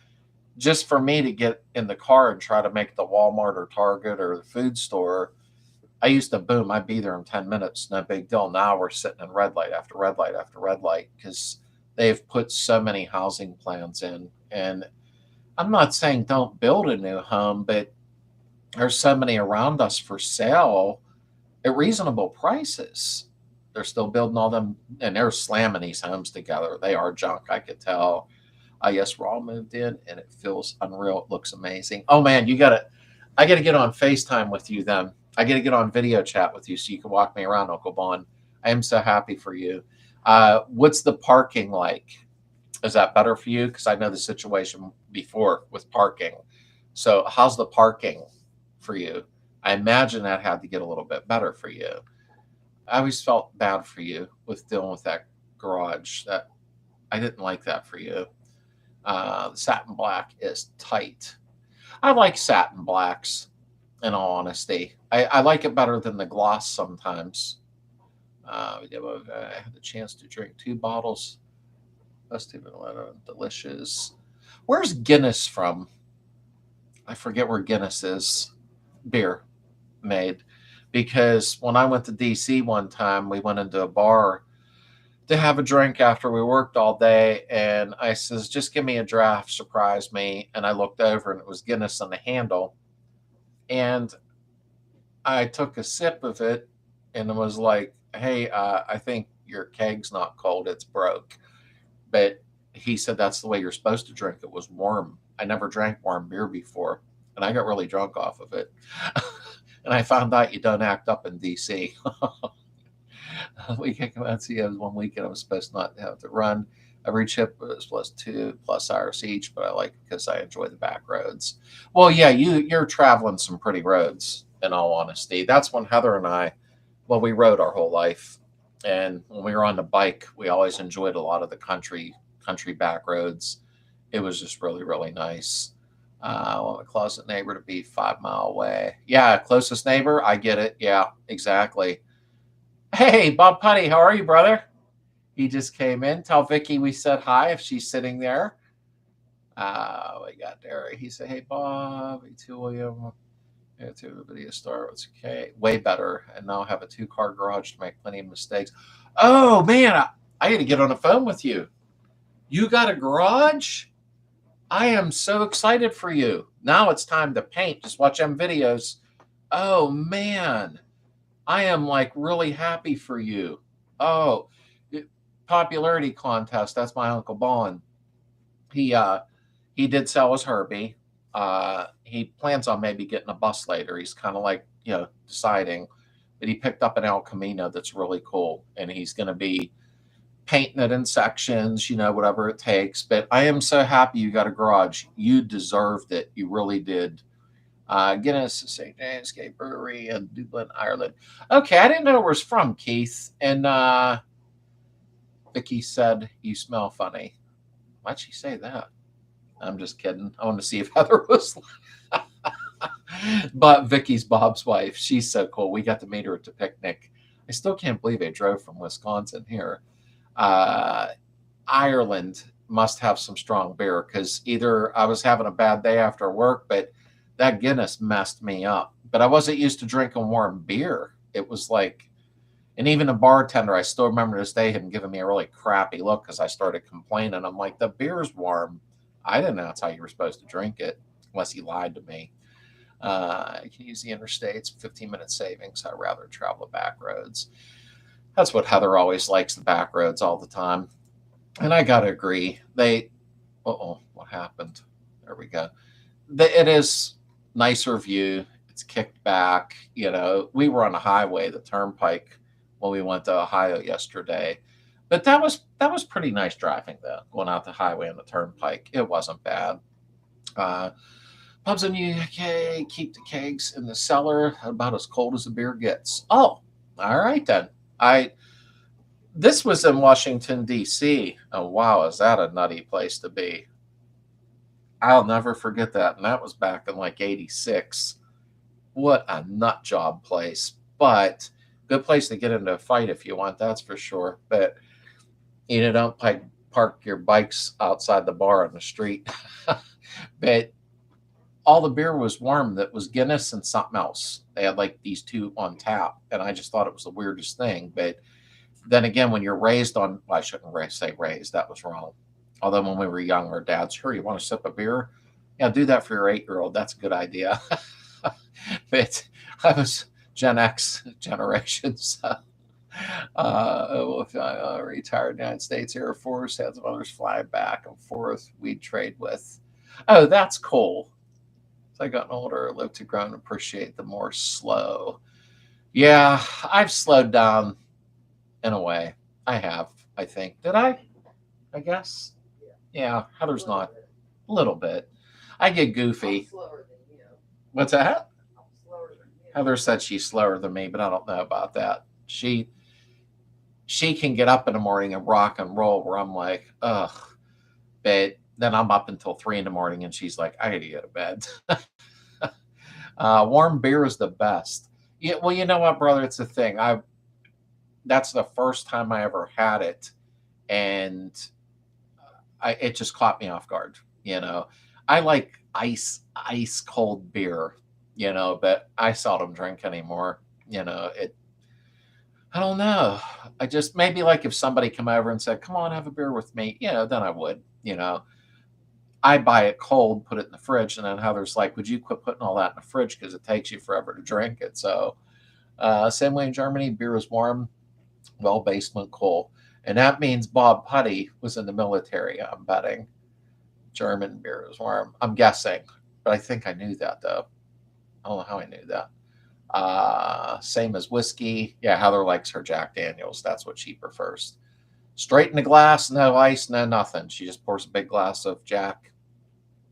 Speaker 1: Just for me to get in the car and try to make the Walmart or Target or the food store, I used to boom, I'd be there in 10 minutes, no big deal. Now we're sitting in red light after red light after red light because they've put so many housing plans in. And I'm not saying don't build a new home, but there's so many around us for sale at reasonable prices. They're still building all them, and they're slamming these homes together. They are junk, I could tell. Yes, we're all moved in, and it feels unreal. It looks amazing. Oh man, I gotta get on FaceTime with you then. I gotta get on video chat with you so you can walk me around, Uncle Bon. I am so happy for you. What's the parking like? Is that better for you? Because I know the situation before with parking. So how's the parking for you? I imagine that had to get a little bit better for you. I always felt bad for you with dealing with that garage. That I didn't like that for you. The satin black is tight. I like satin blacks, in all honesty. I like it better than the gloss sometimes. I had the chance to drink 2 bottles. That's even delicious. Where's Guinness from? I forget where Guinness is. Beer made. Because when I went to DC one time, we went into a bar to have a drink after we worked all day. And I says, just give me a draft, surprise me. And I looked over and it was Guinness on the handle. And I took a sip of it and it was like, hey, I think your keg's not cold, it's broke. But he said that's the way you're supposed to drink it, was warm. I never drank warm beer before. And I got really drunk off of it. And I found out you don't act up in DC. We can come out and see us one weekend. I was supposed not to have to run. Every trip was +2+ hours each, but I like it because I enjoy the back roads. Well, yeah, you're traveling some pretty roads, in all honesty. That's when Heather and I, well, we rode our whole life. And when we were on the bike, we always enjoyed a lot of the country back roads. It was just really, really nice. I want my closet neighbor to be 5 mile away. Yeah, closest neighbor. I get it. Yeah, exactly. Hey, Bob Putty, how are you, brother? He just came in. Tell Vicky we said hi if she's sitting there. We got there. He said, hey, Bob. Hey, too, William. Yeah, to the video star. It's okay. Way better. And now I have a 2-car garage to make plenty of mistakes. Oh, man. I got to get on the phone with you. You got a garage? I am so excited for you. Now it's time to paint. Just watch them videos. Oh, man. I am like really happy for you. Oh, popularity contest. That's my Uncle Bon. He did sell his Herbie. He plans on maybe getting a bus later. He's kind of like, deciding. But he picked up an El Camino that's really cool. And he's going to be painting it in sections, whatever it takes. But I am so happy you got a garage. You deserved it. You really did. Guinness, St. James Gate Brewery in Dublin, Ireland. Okay, I didn't know where it's from, Keith. And Vicky said you smell funny. Why'd she say that? I'm just kidding. I want to see if Heather was. But Vicky's Bob's wife. She's so cool. We got to meet her at the picnic. I still can't believe I drove from Wisconsin here. Ireland must have some strong beer because either I was having a bad day after work, but that Guinness messed me up. But I wasn't used to drinking warm beer. It was like, and even the bartender, I still remember this day him giving me a really crappy look because I started complaining. I'm like, the beer's warm. I didn't know that's how you were supposed to drink it, unless he lied to me. I can use the interstates, 15-minute savings. I'd rather travel the back roads. That's what Heather always likes, the back roads all the time. And I got to agree. What happened? There we go. It is nicer view. It's kicked back. We were on a highway, the turnpike, when we went to Ohio yesterday. But that was pretty nice driving, though, going out the highway and the turnpike. It wasn't bad. Pubs in the UK keep the kegs in the cellar about as cold as the beer gets. Oh, all right then. This was in Washington, D.C. Oh, wow, is that a nutty place to be? I'll never forget that. And that was back in like 86. What a nut job place. But good place to get into a fight if you want, that's for sure. But, don't park your bikes outside the bar on the street. But all the beer was warm. That was Guinness and something else. They had like these two on tap. And I just thought it was the weirdest thing. But then again, when you're raised on, well, I shouldn't say raised, that was wrong. Although when we were young, our dads, sure, you want to sip a beer? Yeah, do that for your 8-year-old. That's a good idea. But I was Gen X generation. So, retired United States Air Force, had some others fly back and forth. We'd trade with. Oh, that's cool. As I gotten older, I lived to grow and appreciate the more slow. Yeah, I've slowed down. In a way, I have, I think. Did I? I guess. Yeah, Heather's not. A little bit. I get goofy. What's that? Heather said she's slower than me, but I don't know about that. She can get up in the morning and rock and roll where I'm like, ugh. But then I'm up until 3 in the morning and she's like, I gotta get to bed. Warm beer is the best. Yeah, well, you know what, brother? It's a thing. That's the first time I ever had it, and it just caught me off guard. I like ice cold beer, but I seldom drink anymore. I don't know. I just, maybe like if somebody come over and said, come on, have a beer with me, then I would. I buy it cold, put it in the fridge, and then Heather's like, would you quit putting all that in the fridge because it takes you forever to drink it? So same way in Germany, beer is warm. Well, basement cool. And that means Bob Putty was in the military, I'm betting. German beer is warm. I'm guessing. But I think I knew that, though. I don't know how I knew that. Same as whiskey. Yeah, Heather likes her Jack Daniels. That's what she prefers. Straight in the glass, no ice, no nothing. She just pours a big glass of Jack.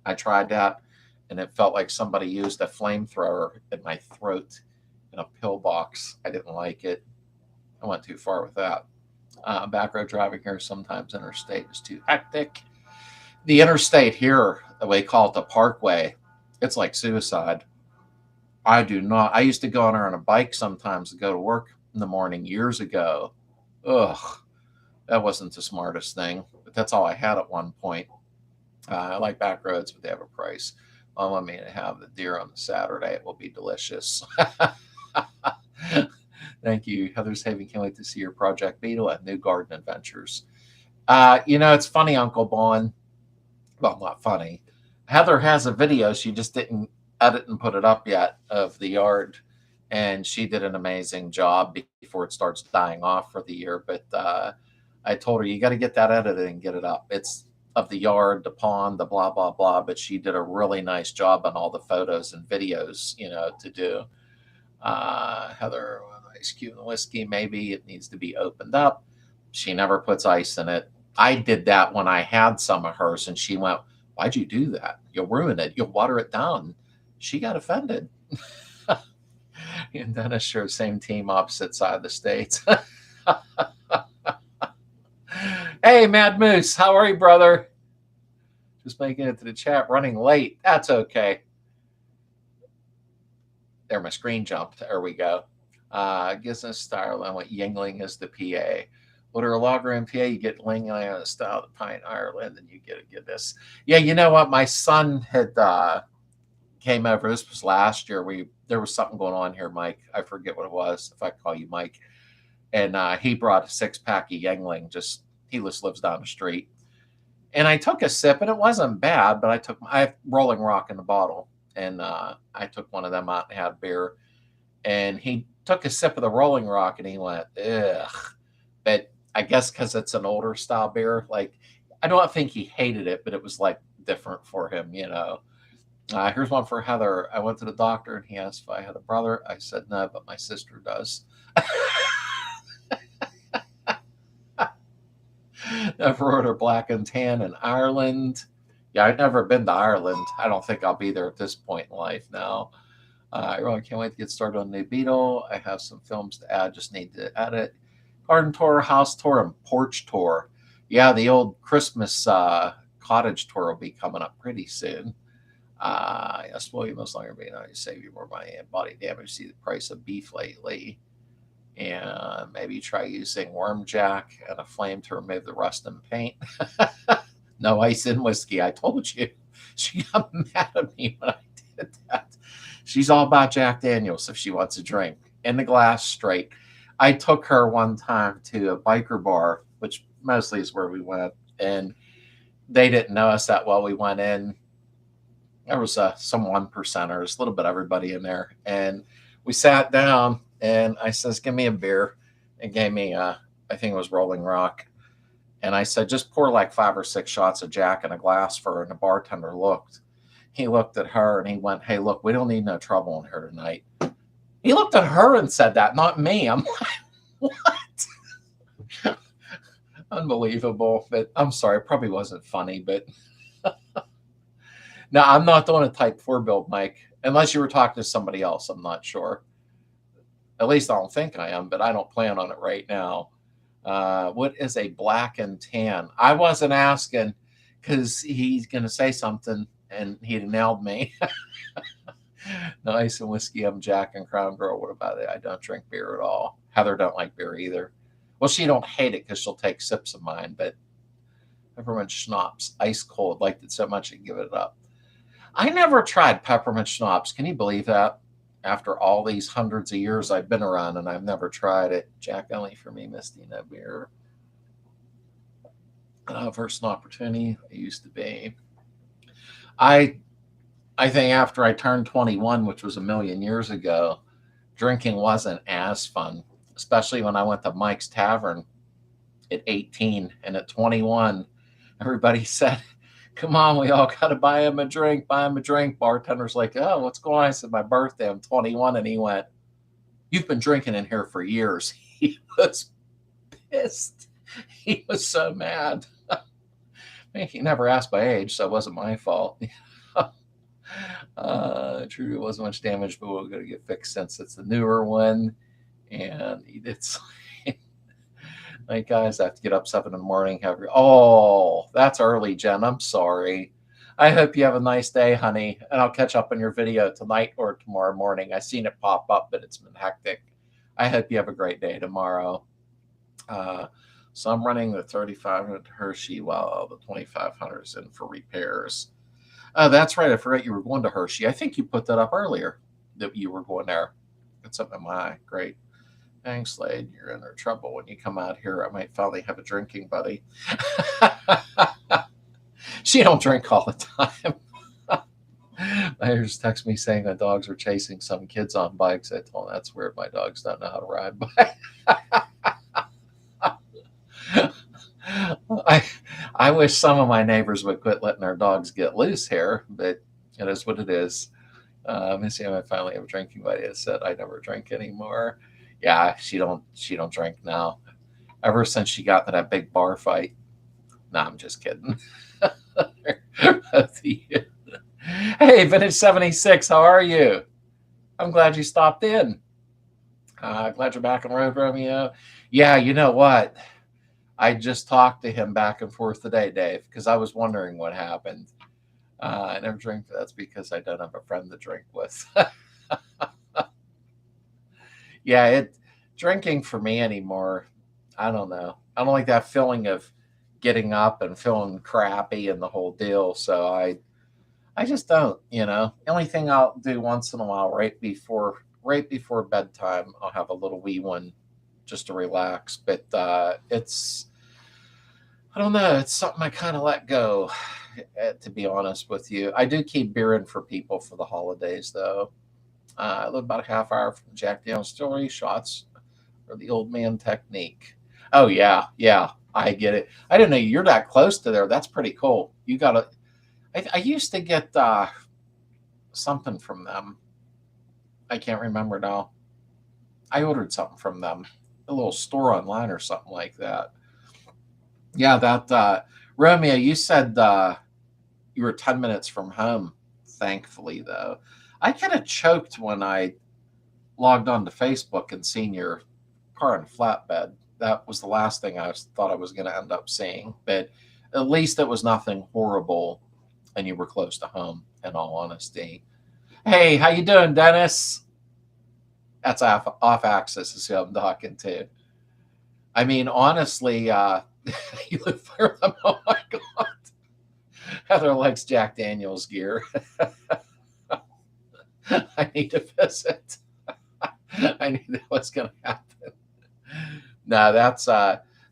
Speaker 1: I tried that, and it felt like somebody used a flamethrower in my throat in a pill box. I didn't like it. I went too far with that. Back road driving here, sometimes interstate is too hectic. The interstate here, the way they call it the parkway, it's like suicide. I do not. I used to go on there on a bike sometimes to go to work in the morning years ago. Ugh, that wasn't the smartest thing, but that's all I had at one point. I like back roads, but they have a price. I want me to have the deer on the Saturday. It will be delicious. Thank you. Heather's Haven, can't wait to see your Project Beetle and new garden adventures. It's funny, Uncle Bon. Well, not funny. Heather has a video. She just didn't edit and put it up yet of the yard. And she did an amazing job before it starts dying off for the year. But I told her, you got to get that edited and get it up. It's of the yard, the pond, the blah, blah, blah. But she did a really nice job on all the photos and videos, to do. Heather, ice cube and whiskey, maybe it needs to be opened up. She never puts ice in it. I did that when I had some of hers, and she went, "Why'd you do that? You'll ruin it. You'll water it down." She got offended. And Dennis sure same team, opposite side of the states. Hey, Mad Moose, how are you, brother? Just making it to the chat, running late. That's okay. There, my screen jumped. There we go. Business style and what Yingling is the PA. Order a lager in PA, you get Yingling on the style of Pine, Ireland, and you get this. Yeah, you know what? My son had came over. This was last year. There was something going on here, Mike. I forget what it was. If I call you Mike, and he brought a 6-pack of Yingling. He just lives down the street, and I took a sip, and it wasn't bad. But I have Rolling Rock in the bottle, and I took one of them out and had beer, and he took a sip of the Rolling Rock, and he went, ugh. But I guess because it's an older style beer, like I don't think he hated it, but it was like different for him, you know. Here's one for Heather. I went to the doctor and he asked if I had a brother. I said no, but my sister does. Never ordered black and tan in Ireland. Yeah, I've never been to Ireland. I don't think I'll be there at this point in life now. I really can't wait to get started on the new Beetle. I have some films to add, just need to edit. Garden tour, house tour, and porch tour. Yeah, the old Christmas cottage tour will be coming up pretty soon. Yes, will you most longer be able to save you more money and body damage? See the price of beef lately. And maybe try using worm jack and a flame to remove the rust and paint. No ice in whiskey. I told you. She got mad at me when I did that. She's all about Jack Daniels if she wants a drink. In the glass, straight. I took her one time to a biker bar, which mostly is where we went, and they didn't know us that well. We went in. There was some 1%ers, a little bit of everybody in there. And we sat down, and I says, give me a beer. And gave me, I think it was Rolling Rock. And I said, just pour like 5 or 6 shots of Jack in a glass for her. And the bartender looked. He looked at her, and he went, hey, look, we don't need no trouble in here tonight. He looked at her and said that, not me. I'm like, what? Unbelievable. But I'm sorry, it probably wasn't funny, but... No, I'm not doing a Type 4 build, Mike. Unless you were talking to somebody else, I'm not sure. At least I don't think I am, but I don't plan on it right now. What is a black and tan? I wasn't asking because he's going to say something, and he nailed me. No ice and whiskey. I'm Jack and Crown Girl. What about it? I don't drink beer at all. Heather don't like beer either. Well, she don't hate it because she'll take sips of mine, but peppermint schnapps, ice cold, liked it so much I'd give it up. I never tried peppermint schnapps. Can you believe that? After all these hundreds of years I've been around, and I've never tried it. Jack only for me, Misty, no beer. First opportunity, it used to be. I think after I turned 21, which was a million years ago, drinking wasn't as fun, especially when I went to Mike's Tavern at 18, and at 21, everybody said, come on, we all got to buy him a drink, buy him a drink. Bartender's like, oh, what's going on? I said, my birthday, I'm 21. And he went, you've been drinking in here for years. He was pissed. He was so mad. He never asked my age, so it wasn't my fault. True, it wasn't much damage, but we're going to get fixed since it's the newer one. And he did like, guys, I have to get up 7 in the morning. Oh, that's early, Jen. I'm sorry. I hope you have a nice day, honey. And I'll catch up on your video tonight or tomorrow morning. I've seen it pop up, but it's been hectic. I hope you have a great day tomorrow. So I'm running the 3500 Hershey while the 2500 is in for repairs. That's right. I forgot you were going to Hershey. I think you put that up earlier that you were going there. Got something in my eye. Great. Thanks, Slade. You're in trouble. When you come out here, I might finally have a drinking buddy. She don't drink all the time. I just text me saying my dogs are chasing some kids on bikes. I told them that's weird. My dogs don't know how to ride bike. I wish some of my neighbors would quit letting their dogs get loose here, but it is what it is. Missy, I finally have a drinking buddy. I said I never drink anymore. Yeah, she don't drink now. ever since she got to that big bar fight. No, I'm just kidding. Hey, Vintage 76, how are you? I'm glad you stopped in. Glad you're back on Road, Romeo. Yeah, you know what? I just talked to him back and forth today, Dave, because I was wondering what happened. I never drink. That's because I don't have a friend to drink with. Yeah, drinking for me anymore. I don't know. I don't like that feeling of getting up and feeling crappy and the whole deal. So I just don't. The only thing I'll do once in a while, right before bedtime, I'll have a little wee one just to relax. But I don't know. It's something I kind of let go, to be honest with you. I do keep beer in for people for the holidays, though. I live about a half hour from Jack Daniel's Distillery. Shots or the old man technique. Oh, yeah. Yeah. I get it. I didn't know you're that close to there. That's pretty cool. You got to. I used to get something from them. I can't remember now. I ordered something from them, a little store online or something like that. Yeah, that Romeo, you said you were 10 minutes from home, thankfully, though. I kind of choked when I logged on to Facebook and seen your car in a flatbed. That was the last thing thought I was going to end up seeing. But at least it was nothing horrible, and you were close to home, in all honesty. Hey, how you doing, Dennis? That's off axis is who I'm talking to. I mean, honestly, you look for them. Oh my God. Heather likes Jack Daniel's gear. I need to visit. I need to know what's going to happen. No, that's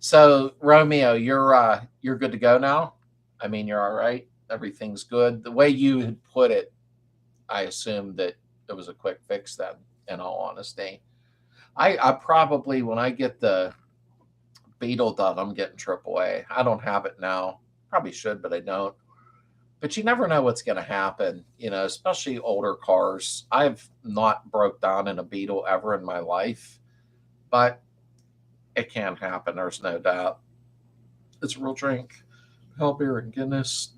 Speaker 1: so Romeo, you're good to go now. I mean, you're all right. Everything's good. The way you had put it, I assumed that it was a quick fix then, in all honesty. I probably, when I get the Beetle done, I'm getting AAA. I don't have it now. Probably should, but I don't. But you never know what's going to happen, especially older cars. I've not broke down in a Beetle ever in my life, but it can happen. There's no doubt. It's a real drink. Hell beer and Guinness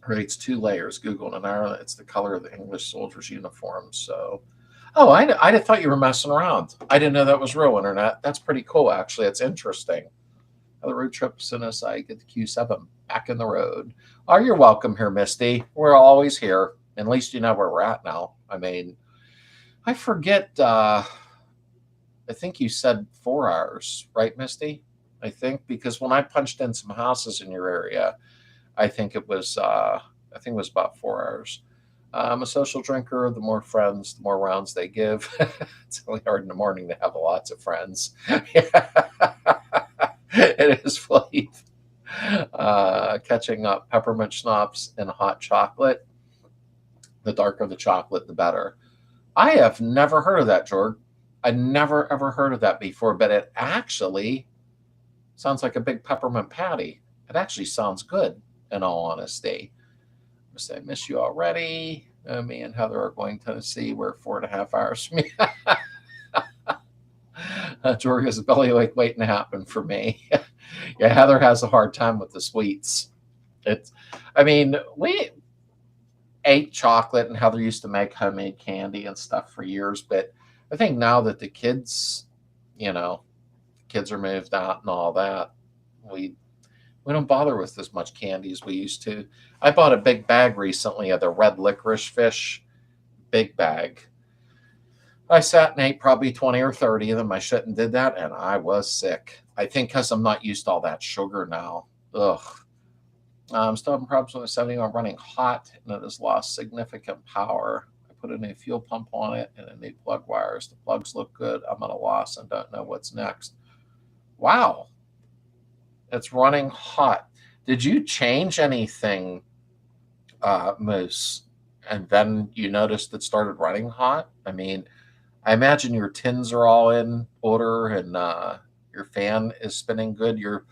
Speaker 1: rates 2 layers. Google and Ireland. It's the color of the English soldiers' uniform. So, oh, I thought you were messing around. I didn't know that was real internet. That's pretty cool, actually. It's interesting. The road trips in us, I get the Q7 back in the road. Oh, you're welcome here, Misty. We're always here. At least you know where we're at now. I mean, I forget. I think you said 4 hours, right, Misty? I think because when I punched in some houses in your area, I think it was about 4 hours. I'm a social drinker. The more friends, the more rounds they give. It's really hard in the morning to have lots of friends. It is Fleet. Catching up peppermint schnapps and hot chocolate. The darker the chocolate, the better. I have never heard of that, George. I never ever heard of that before, but it actually sounds like a big peppermint patty. It actually sounds good, in all honesty. I miss you already. Me and Heather are going to Tennessee. We're 4.5 hours from me. Georgia's bellyache waiting to happen for me. Yeah, Heather has a hard time with the sweets. We ate chocolate, and Heather used to make homemade candy and stuff for years. But I think now that the kids are moved out and all that, we don't bother with as much candy as we used to. I bought a big bag recently of the red licorice fish, big bag. I sat and ate probably 20 or 30 of them. I shouldn't did that, and I was sick. I think because I'm not used to all that sugar now. Ugh. I'm still having problems with the 70 on running hot, and it has lost significant power. I put a new fuel pump on it and a new plug wires. The plugs look good. I'm at a loss and don't know what's next. Wow. It's running hot. Did you change anything, Moose? And then you noticed it started running hot? I mean, I imagine your tins are all in order and your fan is spinning good. Your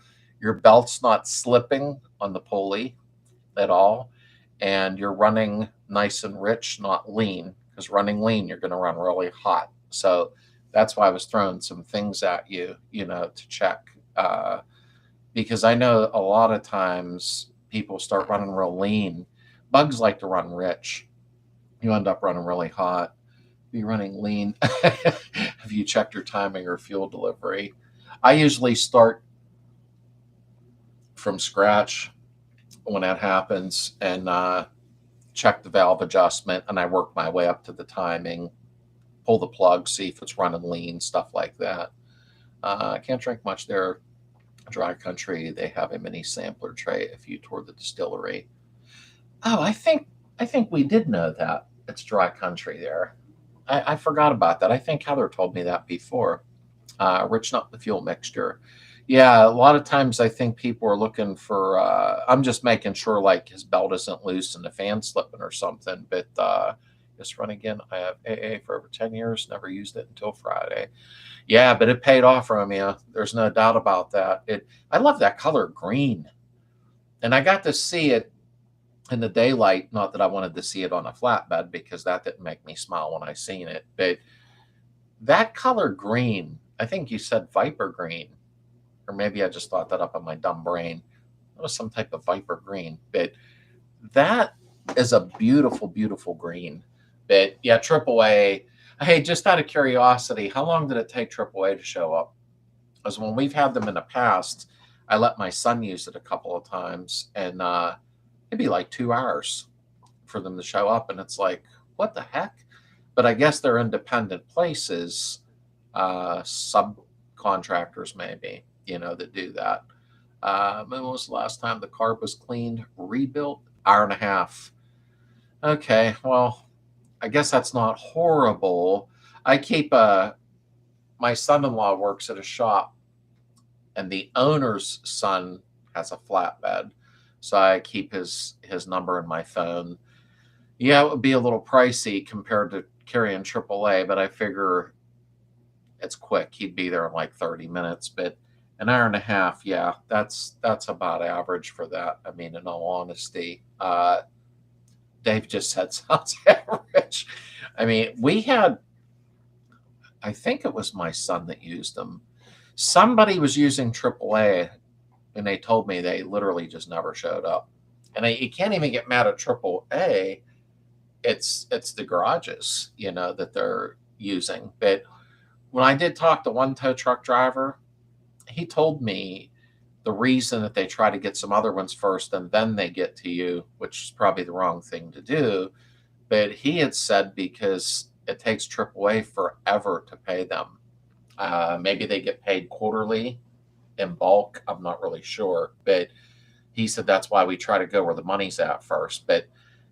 Speaker 1: belt's not slipping on the pulley at all. And you're running nice and rich, not lean. Because running lean, you're going to run really hot. So that's why I was throwing some things at you, to check Because I know a lot of times people start running real lean. Bugs like to run rich. You end up running really hot. Be running lean. Have you checked your timing or fuel delivery? I usually start from scratch when that happens and check the valve adjustment, and I work my way up to the timing, pull the plug, see if it's running lean, stuff like that. I can't drink much there. Dry country, they have a mini sampler tray if you tour the distillery. Oh, I think we did know that. It's dry country there. I forgot about that. I think Heather told me that before. Rich nut with fuel mixture. Yeah, a lot of times I think people are looking for. I'm just making sure like his belt isn't loose and the fan's slipping or something. But just run again. I have AA for over 10 years. Never used it until Friday. Yeah, but it paid off, Romeo. There's no doubt about that. I love that color green, and I got to see it in the daylight. Not that I wanted to see it on a flatbed because that didn't make me smile when I seen it. But that color green, I think you said Viper green, or maybe I just thought that up in my dumb brain. It was some type of Viper green, but that is a beautiful, beautiful green. But yeah, AAA. Hey, just out of curiosity, how long did it take AAA to show up? Because when we've had them in the past, I let my son use it a couple of times, and it'd be like 2 hours for them to show up, and it's like, what the heck? But I guess they're independent places, subcontractors maybe, that do that. When was the last time the carb was cleaned, rebuilt? Hour and a half. Okay, well, I guess that's not horrible. I keep my son-in-law works at a shop, and the owner's son has a flatbed, so I keep his number in my phone. Yeah, it would be a little pricey compared to carrying AAA, but I figure it's quick. He'd be there in like 30 minutes, but an hour and a half, yeah, that's about average for that. I mean, in all honesty, Dave just said sounds average. I mean, I think it was my son that used them. Somebody was using AAA, and they told me they literally just never showed up. And you can't even get mad at AAA. It's the garages, that they're using. But when I did talk to one tow truck driver, he told me the reason that they try to get some other ones first and then they get to you, which is probably the wrong thing to do. But he had said because it takes AAA forever to pay them. Maybe they get paid quarterly in bulk. I'm not really sure. But he said that's why we try to go where the money's at first. But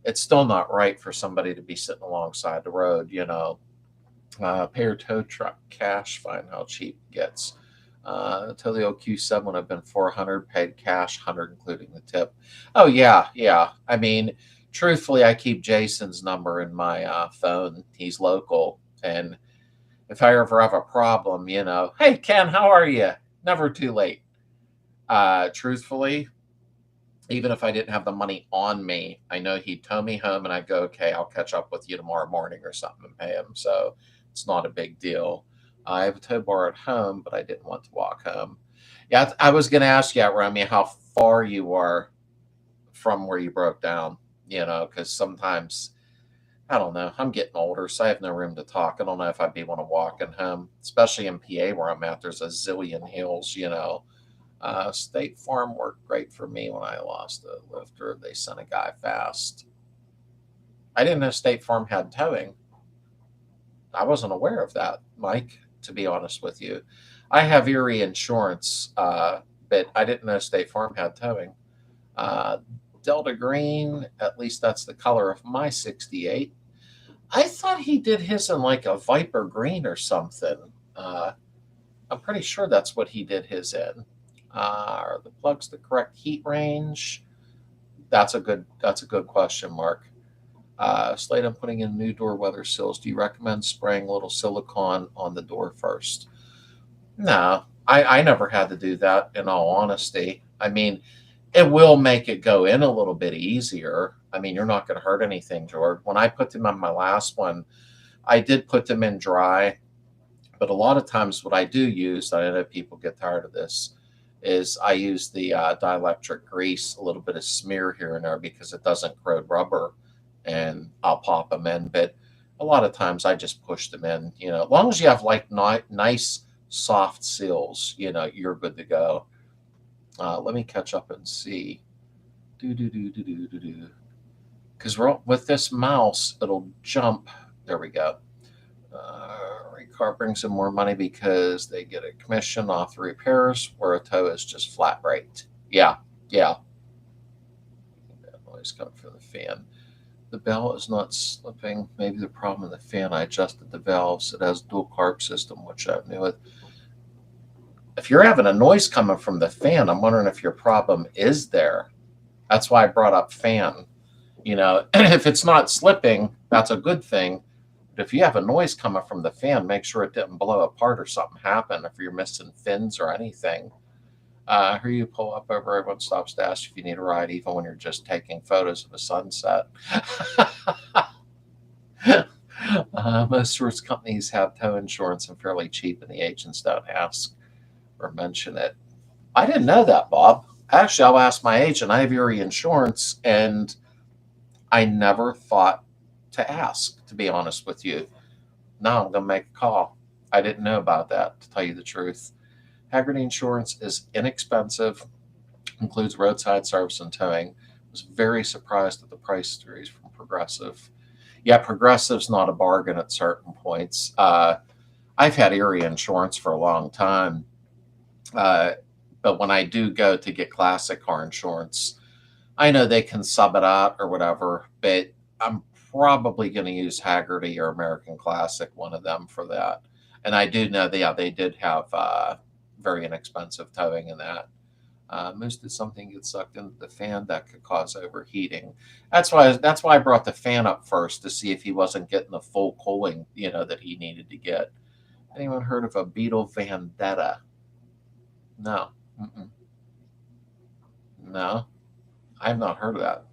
Speaker 1: it's still not right for somebody to be sitting alongside the road, pay your tow truck cash, find how cheap it gets. Toledo Q7 would have been 400, paid cash, 100 including the tip. Oh yeah. I mean, truthfully, I keep Jason's number in my phone. He's local, and if I ever have a problem, hey Ken, how are you? Never too late. Truthfully, even if I didn't have the money on me, I know he'd tow me home, and I'd go, okay, I'll catch up with you tomorrow morning or something and pay him. So it's not a big deal. I have a tow bar at home, but I didn't want to walk home. Yeah, I was going to ask you, Rami, how far you are from where you broke down, because sometimes, I don't know, I'm getting older, so I have no room to talk. I don't know if I'd be want to walking home, especially in PA where I'm at. There's a zillion hills, State Farm worked great for me when I lost a lifter. They sent a guy fast. I didn't know State Farm had towing. I wasn't aware of that, Mike, to be honest with you. I have Erie insurance, but I didn't know State Farm had towing. Delta Green, at least that's the color of my 68. I thought he did his in like a Viper Green or something. I'm pretty sure that's what he did his in. Are the plugs the correct heat range? That's a good question, Mark. Slade, I'm putting in new door weather sills. Do you recommend spraying a little silicone on the door first? No, I never had to do that, in all honesty. I mean, it will make it go in a little bit easier. I mean, you're not going to hurt anything, George. When I put them on my last one, I did put them in dry. But a lot of times what I do use, I know people get tired of this, is I use the dielectric grease, a little bit of smear here and there because it doesn't corrode rubber, and I'll pop them in. But a lot of times I just push them in. As long as you have like nice soft seals, you're good to go. Let me catch up and see. Do do do do do do do. Because with this mouse, it'll jump. There we go. Car brings in more money because they get a commission off the repairs, where a tow is just flat rate. Yeah. That noise coming from the fan. The bell is not slipping. Maybe the problem in the fan. I adjusted the valves. It has dual carb system, which I knew it. If you're having a noise coming from the fan, I'm wondering if your problem is there. That's why I brought up fan. If it's not slipping, that's a good thing. But if you have a noise coming from the fan, make sure it didn't blow apart or something happened. If you're missing fins or anything, here you pull up over. Everyone stops to ask if you need a ride, even when you're just taking photos of a sunset. Most insurance companies have tow insurance and fairly cheap, and the agents don't ask or mention it. I didn't know that, Bob. Actually, I'll ask my agent. I have Erie Insurance, and I never thought to ask, to be honest with you. Now I'm going to make a call. I didn't know about that, to tell you the truth. Haggerty Insurance is inexpensive, includes roadside service and towing. I was very surprised at the price series from Progressive. Yeah, Progressive's not a bargain at certain points. I've had Erie Insurance for a long time, but when I do go to get classic car insurance, I know they can sub it out or whatever, but I'm probably going to use Haggerty or American Classic, one of them, for that. And I do know they did have very inexpensive towing in that. Moose did something get sucked into the fan that could cause overheating. That's why I brought the fan up first, to see if he wasn't getting the full cooling, that he needed to get. Anyone heard of a Beetle Vendetta? No. No, I've not heard of that.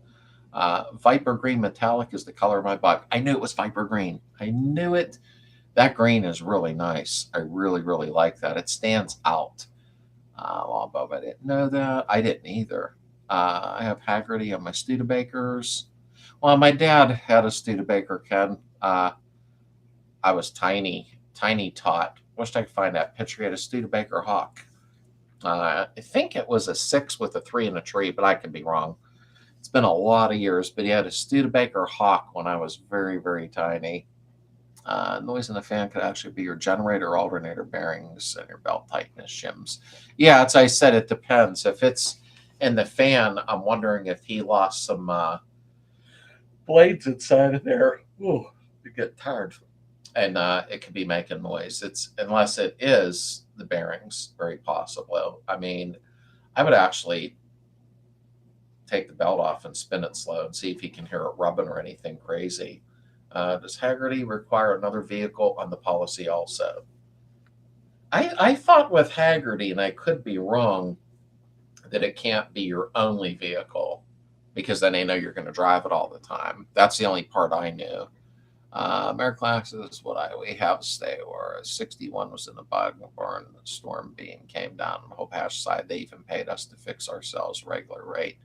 Speaker 1: Viper Green Metallic is the color of my bike. I knew it was Viper Green. I knew it. That green is really nice. I really, really like that. It stands out. Bob, I didn't know that. I didn't either. I have Haggerty on my Studebakers. Well, my dad had a Studebaker, Ken. I was tiny tot. Wished I could find that picture. He had a Studebaker Hawk. I think it was a 6 with a 3 and a tree, but I could be wrong. It's been a lot of years, but he had a Studebaker Hawk when I was very, very tiny. Noise in the fan could actually be your generator, alternator bearings, and your belt tightness shims. Yeah, as I said, it depends. If it's in the fan, I'm wondering if he lost some blades inside of there. Ooh, you get tired. And it could be making noise. Unless it is the bearings, very possible. I mean, I would actually take the belt off and spin it slow and see if he can hear it rubbing or anything crazy. Does Haggerty require another vehicle on the policy also? I thought with Haggerty, and I could be wrong, that it can't be your only vehicle, because then they know you're going to drive it all the time. That's the only part I knew. American Access is what we have stay, or 61 was in the bottom barn. The storm beam came down on the Hope Hash side. They even paid us to fix ourselves regular rate.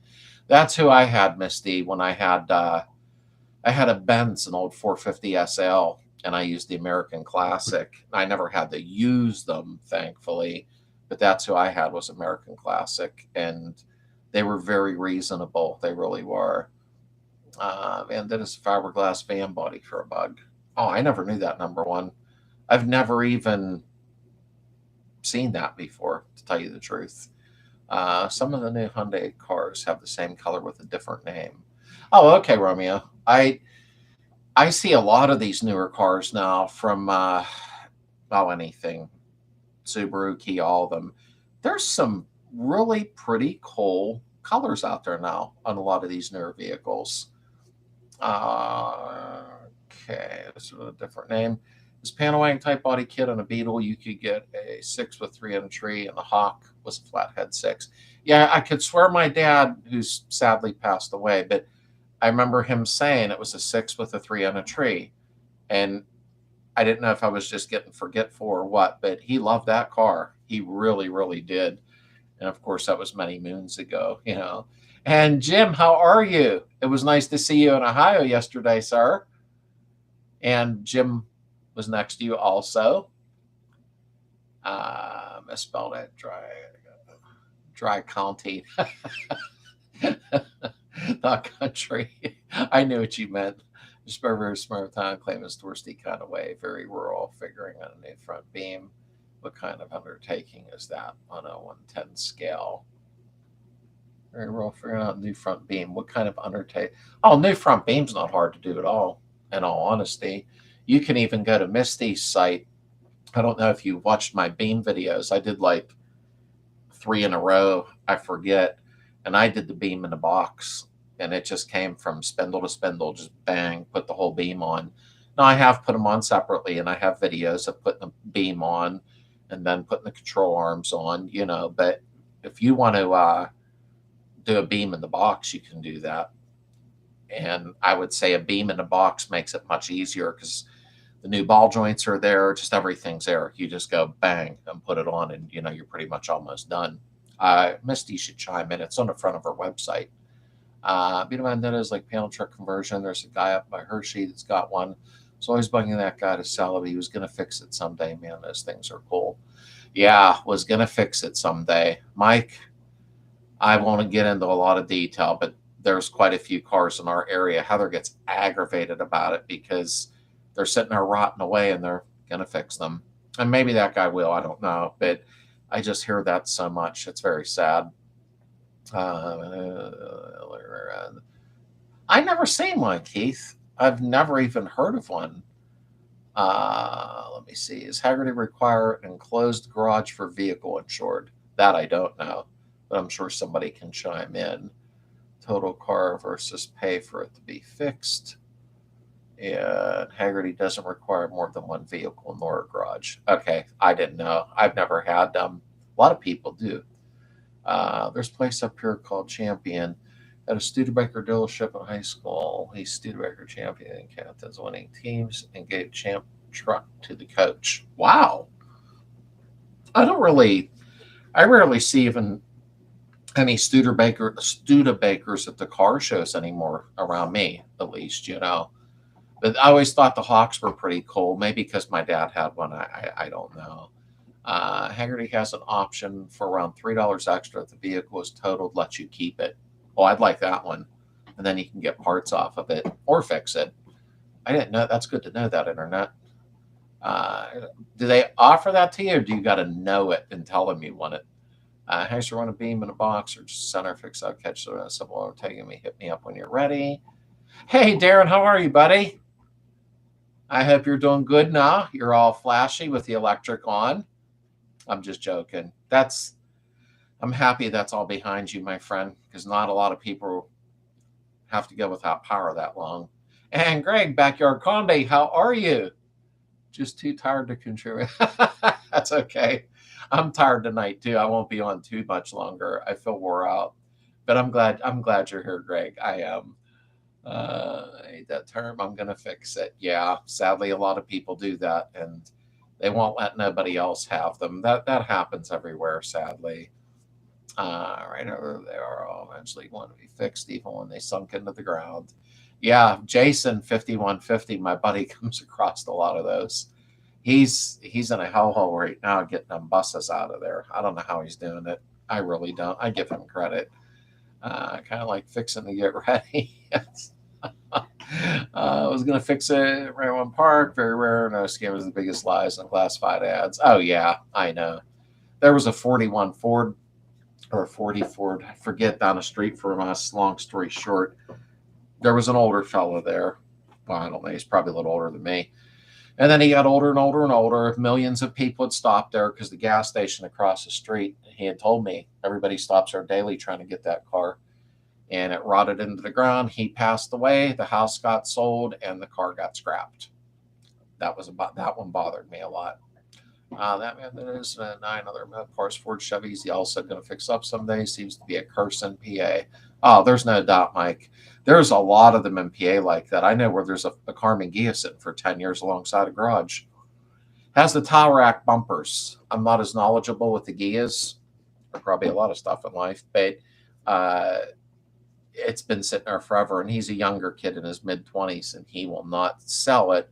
Speaker 1: That's who I had, Misty, when I had a Benz, an old 450 SL, and I used the American Classic. I never had to use them, thankfully, but that's who I had, was American Classic, and they were very reasonable. They really were. And that is a fiberglass fan body for a bug. Oh, I never knew that, number one. I've never even seen that before, to tell you the truth. Some of the new Hyundai cars have the same color with a different name. Oh, okay, Romeo. I see a lot of these newer cars now from anything, Subaru, Kia, all of them. There's some really pretty cool colors out there now on a lot of these newer vehicles. Okay, this is a different name. This Panawang type body kit on a Beetle, you could get a 6 with 3 on a tree, and the Hawk was a flathead 6. Yeah, I could swear my dad, who's sadly passed away, but I remember him saying it was a 6 with a 3 on a tree. And I didn't know if I was just getting forgetful or what, but he loved that car. He really, really did. And of course, that was many moons ago, you know. And Jim, how are you? It was nice to see you in Ohio yesterday, sir. And Jim was next to you also. Misspelled it. Dry county. Not country. I knew what you meant. Just a very smart town, claim it's touristy kind of way, very rural, figuring on a new front beam. What kind of undertaking is that on a 110 scale? Very rural, figuring out new front beam. What kind of undertaking? Oh, new front beam's not hard to do at all, in all honesty. You can even go to Misty's site. I don't know if you watched my beam videos. I did like 3 in a row. I forget. And I did the beam in the box, and it just came from spindle to spindle, just bang, put the whole beam on. Now I have put them on separately, and I have videos of putting the beam on and then putting the control arms on, you know. But if you want to do a beam in the box, you can do that. And I would say a beam in the box makes it much easier because the new ball joints are there, just everything's there. You just go bang and put it on, and you know you're pretty much almost done. Misty should chime in. It's on the front of our website. Beetle Vendetta is like panel truck conversion. There's a guy up by Hershey that's got one. So always bugging that guy to sell it. He was going to fix it someday. Man, those things are cool. Yeah, was going to fix it someday. Mike, I won't get into a lot of detail, but there's quite a few cars in our area. Heather gets aggravated about it because they're sitting there rotting away and they're going to fix them. And maybe that guy will. I don't know. But I just hear that so much. It's very sad. I never seen one, Keith. I've never even heard of one. Let me see. Is Haggerty require an enclosed garage for vehicle insured? That I don't know, but I'm sure somebody can chime in. Total car versus pay for it to be fixed. And Haggerty doesn't require more than one vehicle nor a garage. Okay, I didn't know. I've never had them. A lot of people do. There's a place up here called Champion at a Studebaker dealership in high school. He's Studebaker champion and captains winning teams and gave champ truck to the coach. Wow. I rarely see even any Studebakers at the car shows anymore around me, at least, you know. But I always thought the Hawks were pretty cool. Maybe because my dad had one. I don't know. Haggerty has an option for around $3 extra if the vehicle is totaled, let you keep it. Oh, I'd like that one. And then you can get parts off of it or fix it. I didn't know. That's good to know that, Internet. Do they offer that to you, or do you got to know it and tell them you want it? Has you run a beam in a box or just center fix out catch the simple taking me, hit me up when you're ready. Hey, Darren, how are you, buddy? I hope you're doing good now. You're all flashy with the electric on. I'm just joking. I'm happy that's all behind you, my friend, because not a lot of people have to go without power that long. And Greg, Backyard Comedy, how are you? Just too tired to contribute. That's okay. I'm tired tonight too. I won't be on too much longer. I feel wore out, but I'm glad you're here, Greg. I am. I hate that term. I'm gonna fix it. Yeah, sadly, a lot of people do that, and they won't let nobody else have them. That happens everywhere, sadly. Right over there, all eventually going to be fixed, even when they sunk into the ground. Yeah, Jason 5150, my buddy, comes across a lot of those. He's in a hellhole right now getting them buses out of there. I don't know how he's doing it. I really don't. I give him credit. Kind of like fixing to get ready. I was going to fix it. Railroad Park, very rare. No scam is the biggest lies in classified ads. Oh, yeah, I know. There was a 41 Ford or a 40 Ford, I forget, down the street from us. Long story short, there was an older fellow there. Well, I don't know. He's probably a little older than me. And then he got older and older and older. Millions of people had stopped there because the gas station across the street, he had told me, everybody stops there daily trying to get that car. And it rotted into the ground. He passed away. The house got sold and the car got scrapped. That one bothered me a lot. That man, there's 9 other parts Ford Chevys. He also going to fix up someday. Seems to be a curse in PA. Oh, there's no doubt, Mike. There's a lot of them in PA like that. I know where there's a Carmen Ghia sitting for 10 years alongside a garage. Has the towel rack bumpers. I'm not as knowledgeable with the Ghias, or probably a lot of stuff in life, but uh, it's been sitting there forever. And he's a younger kid in his mid-20s, and he will not sell it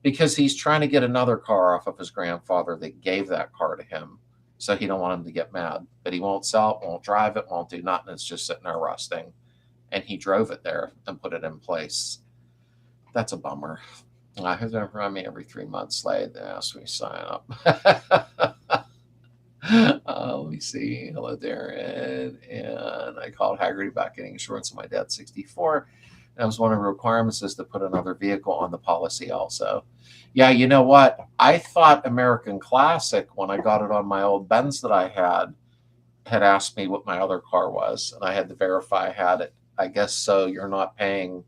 Speaker 1: because he's trying to get another car off of his grandfather that gave that car to him. So he don't want him to get mad, but he won't sell it, won't drive it, won't do nothing. It's just sitting there rusting. And he drove it there and put it in place. That's a bummer. Who's going to run me every 3 months, Slade? They asked me to sign up. Let me see. Hello, Darren. And I called Haggerty about getting insurance on my dad's 64. And I was one of the requirements is to put another vehicle on the policy also. Yeah, you know what? I thought American Classic, when I got it on my old Benz that I had asked me what my other car was, and I had to verify I had it. I guess so. You're not paying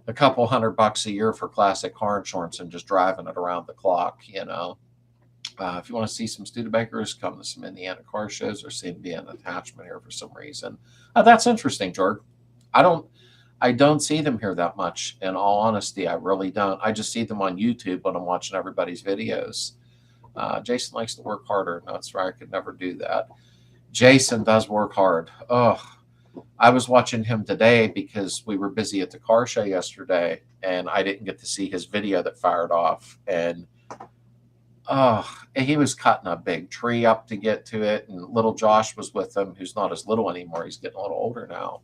Speaker 1: a couple $100 a year for classic car insurance and just driving it around the clock, you know. If you want to see some Studebakers, come to some Indiana car shows or see be an attachment here for some reason. That's interesting, George. I don't see them here that much. In all honesty, I really don't. I just see them on YouTube when I'm watching everybody's videos. Jason likes to work harder. No, that's right. I could never do that. Jason does work hard. Oh, I was watching him today because we were busy at the car show yesterday, and I didn't get to see his video that fired off. And he was cutting a big tree up to get to it, and little Josh was with him, who's not as little anymore. He's getting a little older now.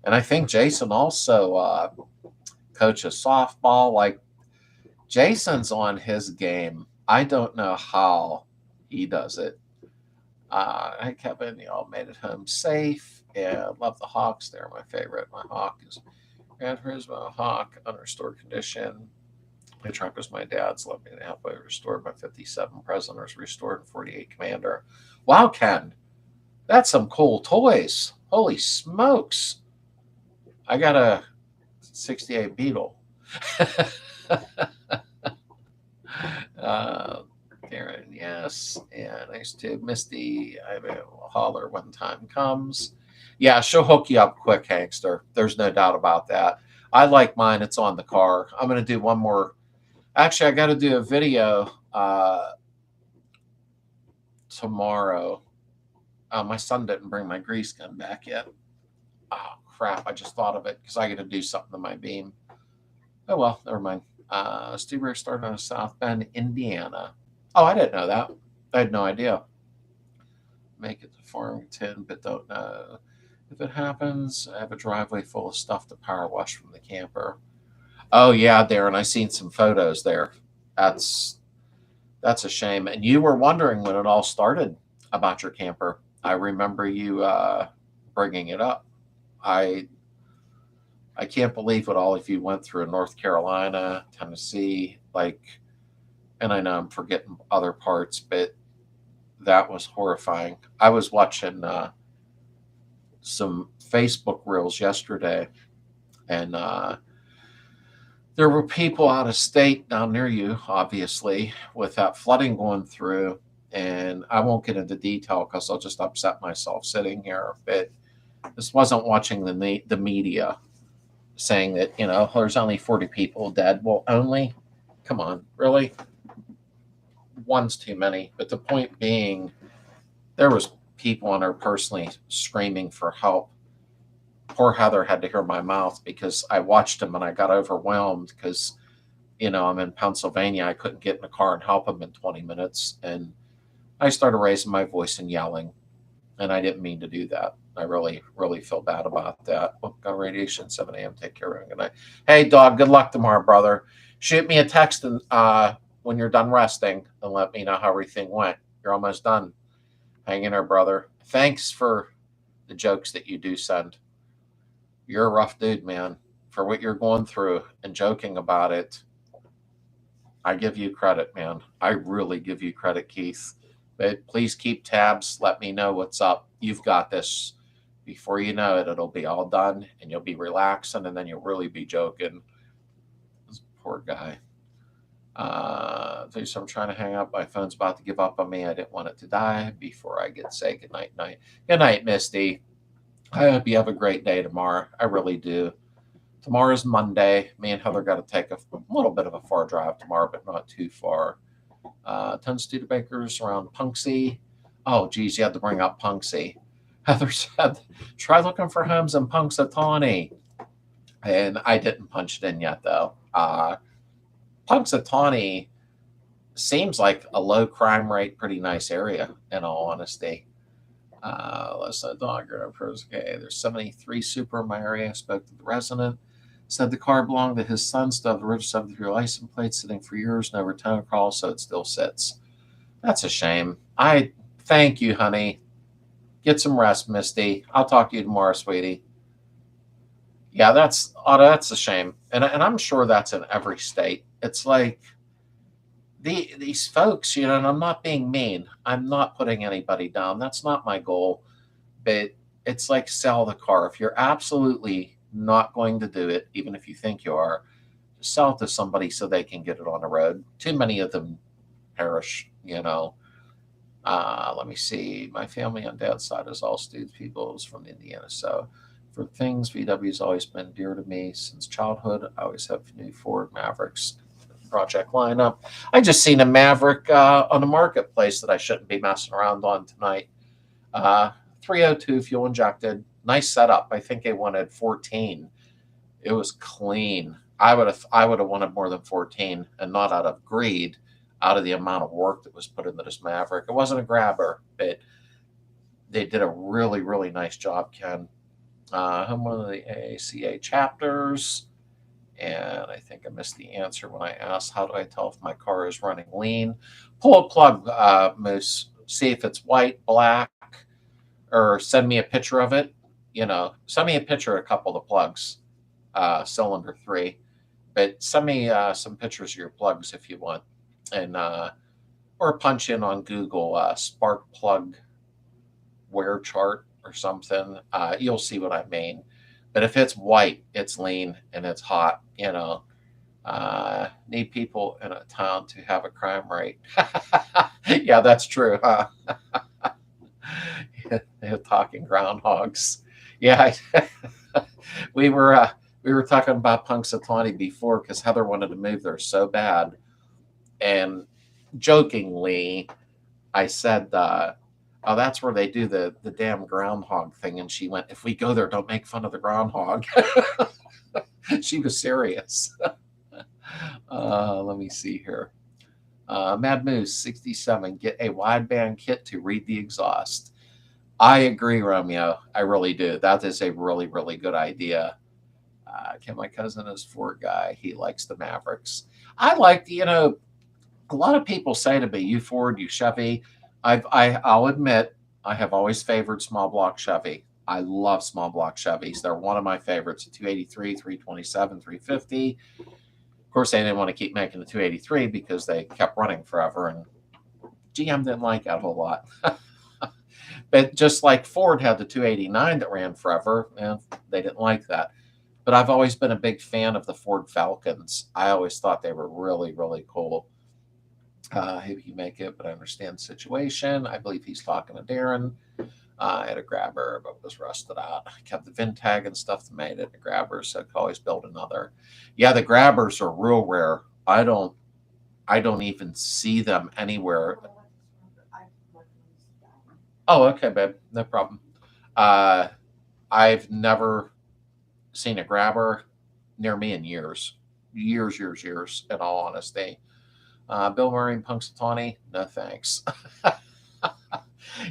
Speaker 1: And I think Jason also coaches softball. Like, Jason's on his game. I don't know how he does it. Hi, Kevin. You all made it home safe. Yeah, love the Hawks. They're my favorite. My Hawk is Gran Turismo Hawk, unrestored condition. My truck was my dad's. Let me halfway restored. My 57 President was restored. 48 Commander. Wow, Ken. That's some cool toys. Holy smokes. I got a 68 Beetle. Darren, yes. And nice to Misty. I have a holler when time comes. Yeah, she'll hook you up quick, Hankster. There's no doubt about that. I like mine. It's on the car. I'm going to do one more. Actually, I got to do a video tomorrow. My son didn't bring my grease gun back yet. Oh, crap. I just thought of it because I got to do something to my beam. Oh, well, never mind. Stuber started on South Bend, Indiana. Oh, I didn't know that. I had no idea. Make it to Farmington, but don't know. If it happens, I have a driveway full of stuff to power wash from the camper. Oh, yeah, Darren, I seen some photos there. That's a shame. And you were wondering when it all started about your camper. I remember you bringing it up. I can't believe what all of you went through in North Carolina, Tennessee, and I know I'm forgetting other parts, but that was horrifying. I was watching some Facebook reels yesterday, and there were people out of state down near you, obviously, with that flooding going through. And I won't get into detail because I'll just upset myself sitting here. But this wasn't watching the media saying that, there's only 40 people dead. Well, only? Come on, really? One's too many. But the point being, there was people on there personally screaming for help. Poor Heather had to hear my mouth because I watched him and I got overwhelmed because, I'm in Pennsylvania. I couldn't get in the car and help him in 20 minutes. And I started raising my voice and yelling. And I didn't mean to do that. I really, really feel bad about that. Oh, got radiation, 7 a.m. Take care of it. Good night. Hey, dog, good luck tomorrow, brother. Shoot me a text when you're done resting and let me know how everything went. You're almost done. Hang in there, brother. Thanks for the jokes that you do send. You're a rough dude, man. For what you're going through and joking about it, I give you credit, man. I really give you credit, Keith. But please keep tabs. Let me know what's up. You've got this. Before you know it, it'll be all done, and you'll be relaxing, and then you'll really be joking. This poor guy. So I'm trying to hang up. My phone's about to give up on me. I didn't want it to die before I get say good night. Good night, Misty. I hope you have a great day tomorrow. I really do. Tomorrow's Monday. Me and Heather got to take a little bit of a far drive tomorrow, but not too far. 10 Studebakers around Punxsy. Oh, geez, you had to bring up Punxsy. Heather said, try looking for homes in Punxsutawney. And I didn't punch it in yet, though. Punxsutawney seems like a low crime rate, pretty nice area, in all honesty. Let's say dog. Okay, there's 73 super in my area. I spoke to the resident. Said the car belonged to his son. Still have the original 73 license plate sitting for years. No return call, so it still sits. That's a shame. I thank you, honey. Get some rest, Misty. I'll talk to you tomorrow, sweetie. Yeah, that's a shame, and I'm sure that's in every state. It's like these folks, and I'm not being mean. I'm not putting anybody down. That's not my goal. But it's like sell the car. If you're absolutely not going to do it, even if you think you are, just sell it to somebody so they can get it on the road. Too many of them perish, Let me see. My family on dad's side is all Slades people is from Indiana. So for things, VW's always been dear to me since childhood. I always have new Ford Mavericks project lineup. I just seen a Maverick on the marketplace that I shouldn't be messing around on tonight. 302 fuel injected. Nice setup. I think they wanted 14. It was clean. I would have wanted more than 14, and not out of greed, out of the amount of work that was put into this Maverick. It wasn't a grabber, but they did a really, really nice job, Ken. I'm one of the AACA chapters, and I think I missed the answer when I asked, how do I tell if my car is running lean? Pull a plug, Moose. See if it's white, black, or send me a picture of it. Send me a picture of a couple of the plugs, cylinder 3. But send me some pictures of your plugs if you want. And or punch in on Google spark plug wear chart or something. You'll see what I mean. But if it's white, it's lean and it's hot, need people in a town to have a crime rate. Yeah, that's true, huh? They're talking groundhogs. Yeah, we were talking about Punxsutawney before because Heather wanted to move there so bad, and jokingly, I said, "Oh, that's where they do the damn groundhog thing." And she went, "If we go there, don't make fun of the groundhog." She was serious. Let me see here. Mad Moose 67. Get a wideband kit to read the exhaust. I agree, Romeo. I really do. That is a really, really good idea. My cousin is a Ford guy. He likes the Mavericks. I like, a lot of people say to me, you Ford, you Chevy. I'll admit, I have always favored small block Chevy. I love small block Chevys. They're one of my favorites. The 283, 327, 350. Of course, they didn't want to keep making the 283 because they kept running forever, and GM didn't like that a whole lot. But just like Ford had the 289 that ran forever, and they didn't like that. But I've always been a big fan of the Ford Falcons. I always thought they were really, really cool. If you make it, but I understand the situation. I believe he's talking to Darren. I had a grabber, but was rusted out. I kept the VIN tag and stuff that made it a grabber, so I could always build another. Yeah, the grabbers are real rare. I don't even see them anywhere. Oh, okay, babe. No problem. I've never seen a grabber near me in years. Years, in all honesty. Bill Murray and Punxsutawney, no thanks.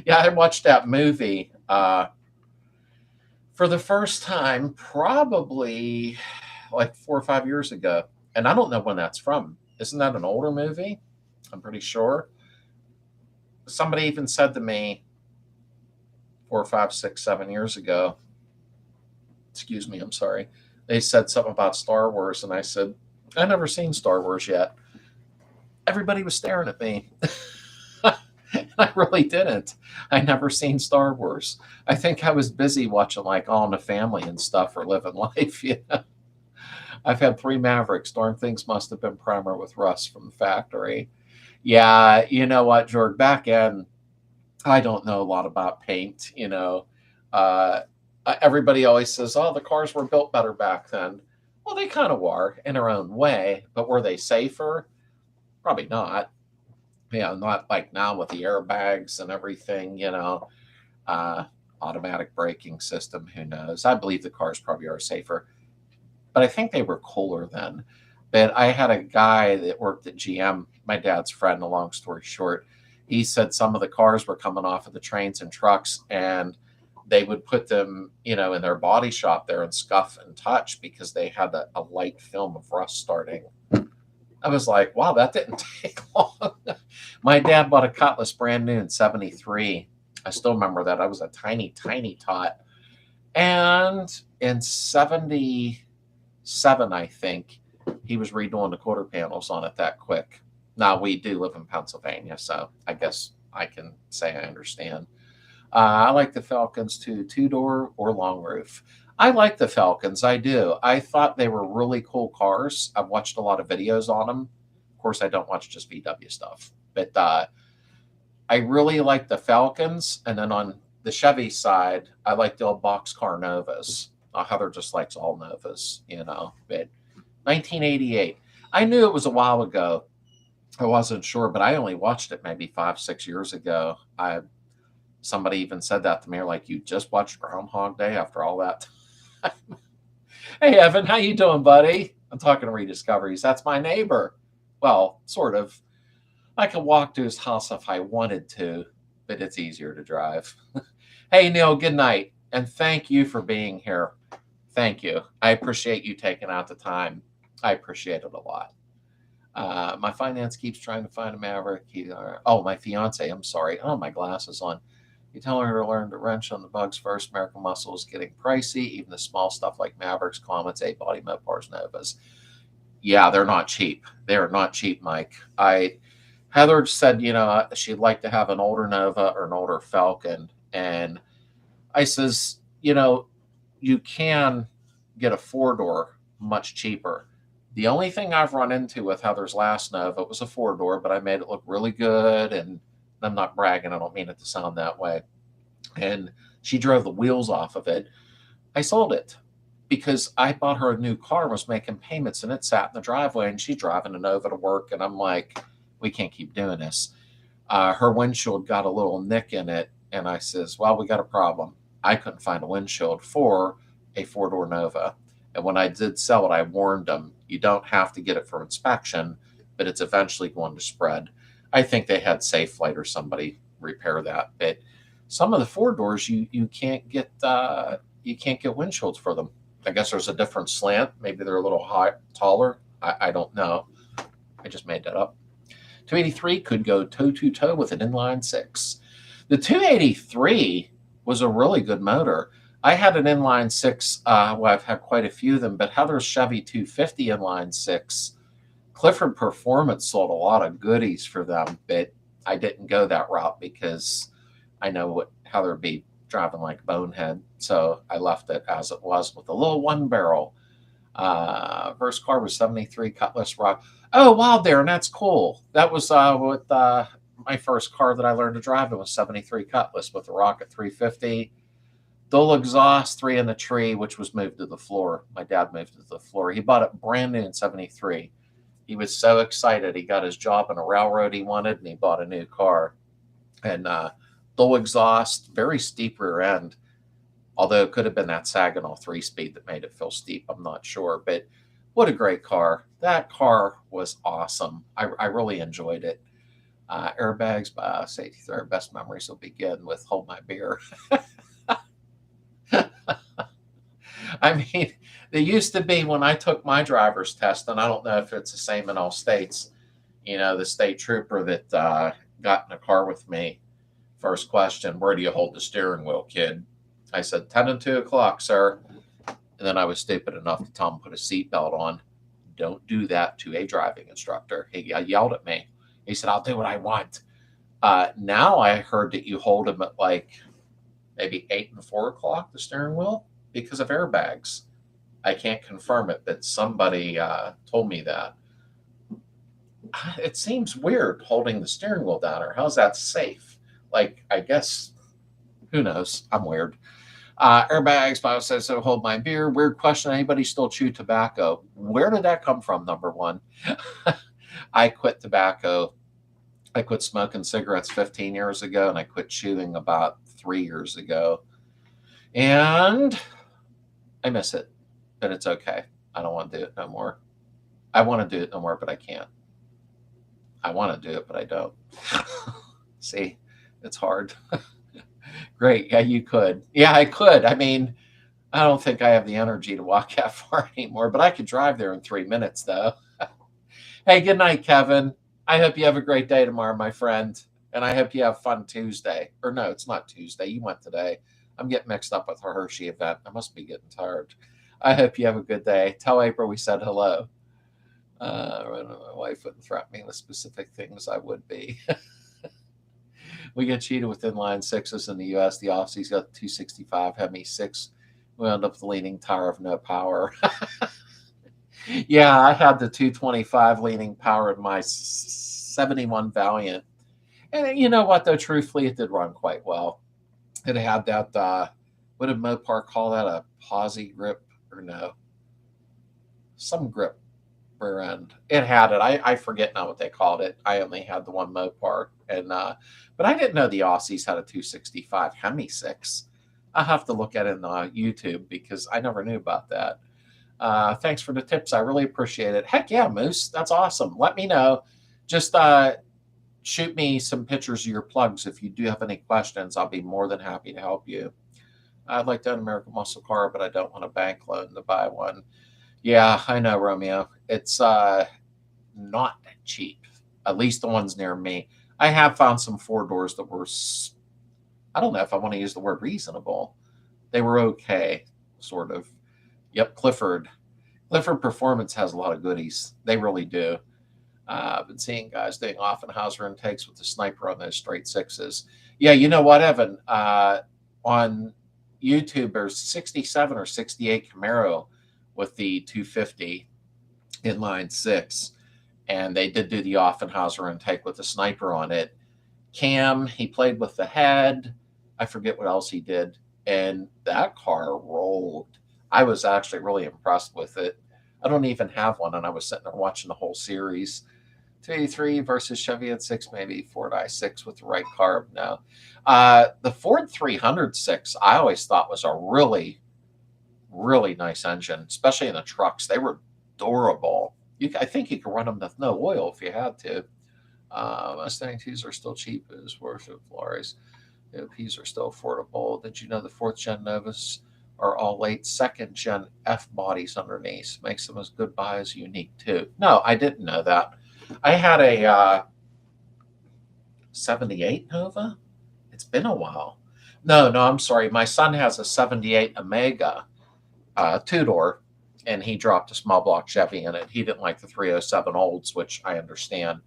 Speaker 1: Yeah, I watched that movie for the first time probably like 4 or 5 years ago. And I don't know when that's from. Isn't that an older movie? I'm pretty sure. Somebody even said to me 4 or 5, 6, 7 years ago, excuse me, I'm sorry. They said something about Star Wars, and I said, I've never seen Star Wars yet. Everybody was staring at me. I really didn't. I never seen Star Wars. I think I was busy watching like All in the Family and stuff or living life. I've had 3 Mavericks. Darn things must have been primer with rust from the factory. Yeah, you know what, George? Back in, I don't know a lot about paint. Everybody always says, "Oh, the cars were built better back then." Well, they kind of were in their own way, but were they safer? Probably not. not like now with the airbags and everything, uh, automatic braking system. Who knows? I believe the cars probably are safer, but I think they were cooler then. But I had a guy that worked at GM, my dad's friend, a long story short. He said some of the cars were coming off of the trains and trucks, and they would put them, in their body shop there and scuff and touch because they had a light film of rust starting. I was like, wow, that didn't take long. My dad bought a Cutlass brand new in 73. I still remember that. I was a tiny, tiny tot. And in 77, I think, he was redoing the quarter panels on it that quick. Now, we do live in Pennsylvania, so I guess I can say I understand. I like the Falcons too, two-door or long roof. I like the Falcons. I do. I thought they were really cool cars. I've watched a lot of videos on them. Of course, I don't watch just VW stuff, but I really like the Falcons. And then on the Chevy side, I like the old boxcar Novas. Heather just likes all Novas, But 1988. I knew it was a while ago. I wasn't sure, but I only watched it maybe 5, 6 years ago. Somebody even said that to me, like, you just watched Groundhog Day after all that. Hey, Evan, how you doing, buddy? I'm talking to Rediscoveries. That's my neighbor. Well, sort of. I could walk to his house if I wanted to, but it's easier to drive. Hey, Neil, good night, and thank you for being here. Thank you. I appreciate you taking out the time. I appreciate it a lot. My finance keeps trying to find a Maverick. My fiance, I'm sorry. Oh, my glasses on. You tell her to learn to wrench on the bugs first. American Muscle is getting pricey. Even the small stuff like Mavericks, Comets, 8-body Mopars, Novas. Yeah, they're not cheap. They're not cheap, Mike. Heather said, she'd like to have an older Nova or an older Falcon. And I says, you can get a 4-door much cheaper. The only thing I've run into with Heather's last Nova, it was a 4-door, but I made it look really good. And I'm not bragging. I don't mean it to sound that way. And she drove the wheels off of it. I sold it because I bought her a new car and was making payments, and it sat in the driveway, and she's driving a Nova to work. And I'm like, we can't keep doing this. Her windshield got a little nick in it. And I says, well, we got a problem. I couldn't find a windshield for a 4-door Nova. And when I did sell it, I warned them, you don't have to get it for inspection, but it's eventually going to spread. I think they had Safelite or somebody repair that. But some of the 4-doors, you can't get windshields for them. I guess there's a different slant. Maybe they're a little taller. I don't know. I just made that up. 283 could go toe-to-toe with an inline 6. The 283 was a really good motor. I had an inline 6. I've had quite a few of them, but Heather's Chevy 250 inline 6, Clifford Performance sold a lot of goodies for them, but I didn't go that route because I know how they'd be driving like a bonehead. So I left it as it was with a little 1-barrel. First car was 73 Cutlass Rock. Oh, wow, Darren, that's cool. That was with my first car that I learned to drive. It was 73 Cutlass with a Rocket 350. Dual exhaust, 3 in the tree, which was moved to the floor. My dad moved it to the floor. He bought it brand new in 73. He was so excited. He got his job in a railroad he wanted, and he bought a new car. And dual exhaust, very steep rear end, although it could have been that Saginaw 3-speed that made it feel steep. I'm not sure, but what a great car. That car was awesome. I really enjoyed it. Airbags, safety third, best memories will begin with Hold My Beer. I mean, they used to be when I took my driver's test, and I don't know if it's the same in all states, the state trooper that got in a car with me, first question, where do you hold the steering wheel, kid? I said, 10 and 2 o'clock, sir. And then I was stupid enough to tell him to put a seatbelt on. Don't do that to a driving instructor. He yelled at me. He said, I'll do what I want. Now I heard that you hold him at like maybe 8 and 4 o'clock, the steering wheel, because of airbags. I can't confirm it, but somebody told me that. It seems weird holding the steering wheel down, or how's that safe? Like, I guess, who knows? I'm weird. Airbags, Bio says, so hold my beer. Weird question. Anybody still chew tobacco? Where did that come from, number one? I quit tobacco I quit smoking cigarettes 15 years ago, and I quit chewing about 3 years ago. And I miss it, but it's okay. I don't want to do it no more. I want to do it no more, but I can't. I want to do it, but I don't. See, it's hard. Great. Yeah, you could. Yeah, I could. I mean, I don't think I have the energy to walk that far anymore, but I could drive there in 3 minutes, though. Hey, good night, Kevin. I hope you have a great day tomorrow, my friend. And I hope you have fun Tuesday. Or no, it's not Tuesday. You went today. I'm getting mixed up with the Hershey event. I must be getting tired. I hope you have a good day. Tell April we said hello. My wife wouldn't threaten me with specific things. I would be. We get cheated with inline sixes in the U.S. The Aussies got 265 Hemi 6. We wound up with the leaning tire of no power. Yeah, I had the 225 leaning power in my 71 Valiant. And you know what, though? Truthfully, it did run quite well. It had that, what did Mopar call that? A posy grip? Or no? Some grip rear end. It had it. I forget now what they called it. I only had the one Mopar. But I didn't know the Aussies had a 265 Hemi 6. I'll have to look at it on YouTube because I never knew about that. Thanks for the tips. I really appreciate it. Heck yeah, Moose. That's awesome. Let me know. Just shoot me some pictures of your plugs. If you do have any questions, I'll be more than happy to help you. I'd like to own an American muscle car, but I don't want a bank loan to buy one. Yeah, I know, Romeo. It's not cheap, at least the ones near me. I have found some four-doors that were, I don't know if I want to use the word reasonable. They were okay, sort of. Yep, Clifford. Clifford Performance has a lot of goodies. They really do. I've been seeing guys doing Offenhauser intakes with the sniper on those straight sixes. Yeah, you know what, Evan? On YouTube, there's 67 or 68 Camaro with the 250 inline six. And they did do the Offenhauser intake with the sniper on it. Cam, he played with the head. I forget what else he did. And that car rolled. I was actually really impressed with it. I don't even have one, and I was sitting there watching the whole series. 283 versus Chevy at 6, maybe Ford i6 with the right carb. No. The Ford 306, I always thought was a really, really nice engine, especially in the trucks. They were durable. I think you could run them with no oil if you had to. Mustang 2s are still cheap as worship Flores. Ps are still affordable. Did you know the 4th gen Novas are all late 2nd gen F bodies underneath? Makes them as good buy as unique too. No, I didn't know that. I had a 78 Nova. It's been a while. No, I'm sorry. My son has a 78 Omega 2-door. And he dropped a small block Chevy in it. He didn't like the 307 olds, which I understand.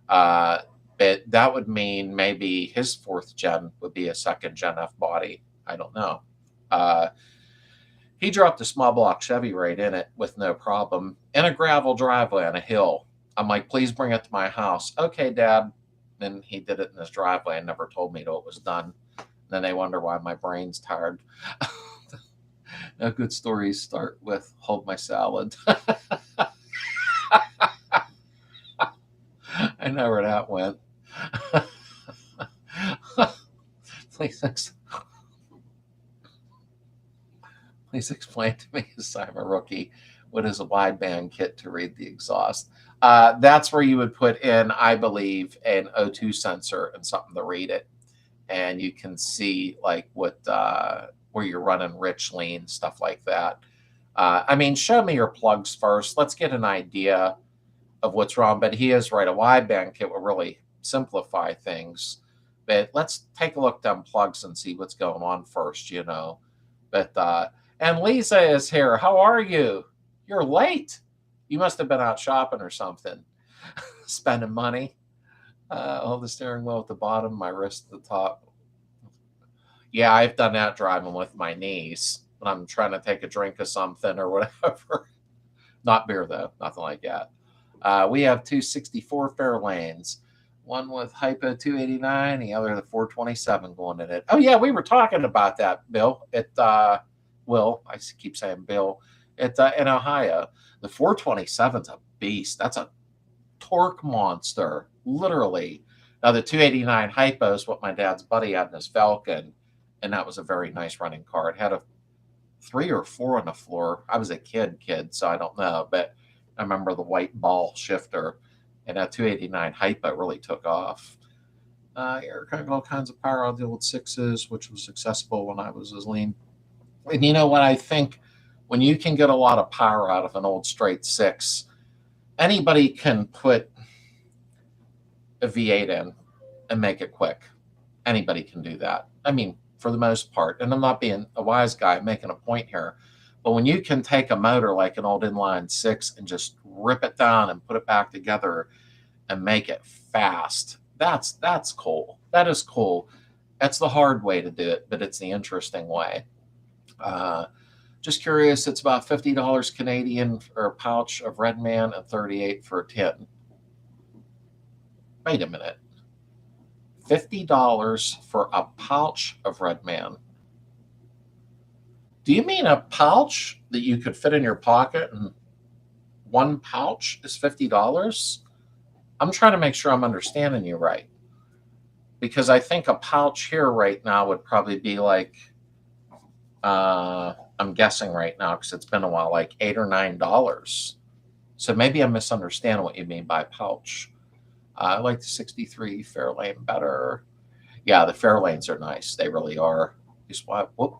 Speaker 1: But that would mean maybe his 4th gen would be a 2nd gen F body. I don't know. He dropped a small block Chevy right in it with no problem in a gravel driveway on a hill. I'm like, please bring it to my house. Okay, Dad. And he did it in his driveway and never told me till it was done. Then they wonder why my brain's tired. No good stories start with hold my salad. I know where that went. Please explain to me, as I'm a rookie, what is a wideband kit to read the exhaust? That's where you would put in, I believe, an O2 sensor and something to read it. And you can see like what where you're running rich, lean, stuff like that. I mean, show me your plugs first. Let's get an idea of what's wrong. But he is right. A wideband kit will really simplify things. But let's take a look down plugs and see what's going on first, you know. But and Lisa is here. How are you? You're late. You must have been out shopping or something. Spending money. Hold the steering wheel at the bottom, my wrist at the top. Yeah, I've done that driving with my knees when I'm trying to take a drink of something or whatever. Not beer, though. Nothing like that. We have 264 Fairlanes. One with Hypo 289, the other the 427 going in it. Oh, yeah, we were talking about that, Bill. Will, I keep saying Bill, in Ohio. The 427's a beast. That's a torque monster, literally. Now, the 289 Hypo is what my dad's buddy had in his Falcon, and that was a very nice running car. It had a 3 or 4 on the floor. I was a kid, so I don't know, but I remember the white ball shifter, and that 289 Hypo really took off. Here, kind of all kinds of power on the old 6s, which was accessible when I was as lean. And you know what? I think when you can get a lot of power out of an old straight 6, anybody can put a V8 in and make it quick. Anybody can do that. I mean, for the most part. And I'm not being a wise guy, I'm making a point here. But when you can take a motor like an old inline 6 and just rip it down and put it back together and make it fast, that's cool. That is cool. That's the hard way to do it, but it's the interesting way. Just curious, it's about $50 Canadian for a pouch of Red Man and $38 for a tin. Wait a minute. $50 for a pouch of Red Man. Do you mean a pouch that you could fit in your pocket and one pouch is $50? I'm trying to make sure I'm understanding you right. Because I think a pouch here right now would probably be like, I'm guessing right now because it's been a while, like $8 or $9. So maybe I'm misunderstanding what you mean by pouch. I like the 63 Fairlane better. Yeah, the Fairlanes are nice. They really are. Just what? Whoop.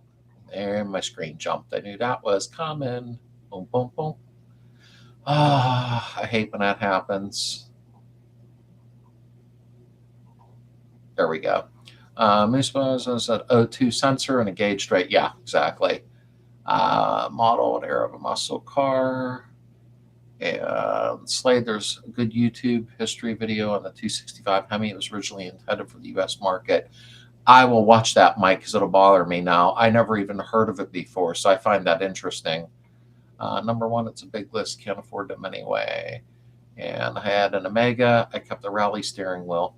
Speaker 1: There, my screen jumped. I knew that was coming. Boom, boom, boom. Ah, I hate when that happens. There we go. Moose was an O2 sensor and a gauge straight. Yeah, exactly. Model and era of a muscle car. And Slade, there's a good YouTube history video on the 265 Hemi. It was originally intended for the U.S. market. I will watch that, Mike, because it'll bother me now. I never even heard of it before, so I find that interesting. Number one, it's a big list. Can't afford them anyway. And I had an Omega. I kept the rally steering wheel.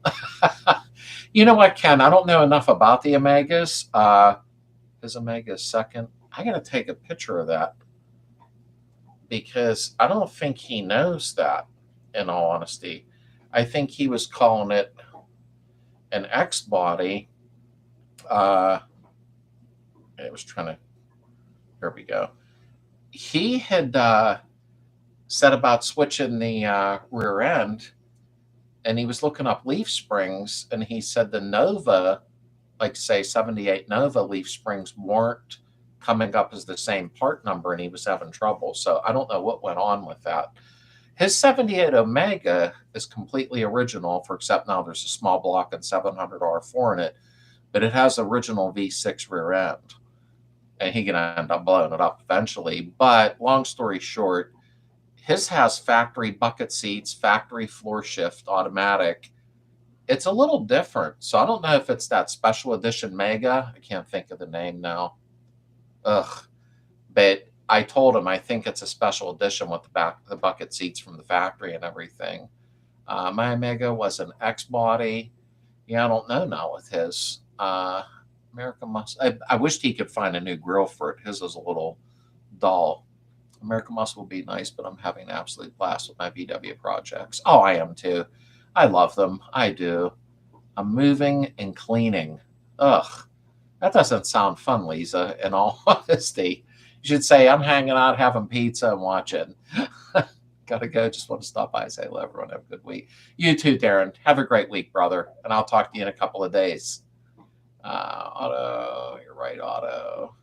Speaker 1: You know what, Ken? I don't know enough about the Omegas. His Omega is second. I got to take a picture of that because I don't think he knows that, in all honesty. I think he was calling it an X body. I was trying to, here we go. He had said about switching the rear end, and he was looking up leaf springs, and he said the Nova, like say 78 Nova leaf springs weren't coming up as the same part number, and he was having trouble. So I don't know what went on with that. His 78 Omega is completely original, for except now there's a small block and 700 R4 in it, but it has original V6 rear end, and he can end up blowing it up eventually. But long story short, his has factory bucket seats, factory floor shift, automatic. It's a little different. So I don't know if it's that special edition Mega. I can't think of the name now. Ugh. But I told him I think it's a special edition with the bucket seats from the factory and everything. My Omega was an X body. Yeah, I don't know now with his. American Muscle. I wished he could find a new grill for it. His is a little dull. American Muscle would be nice, but I'm having an absolute blast with my VW projects. Oh, I am too. I love them. I do. I'm moving and cleaning. Ugh. That doesn't sound fun, Lisa, in all honesty. You should say, I'm hanging out, having pizza, and watching. Gotta go. Just want to stop by and say hello, everyone. Have a good week. You too, Darren. Have a great week, brother. And I'll talk to you in a couple of days. Auto. You're right, Auto.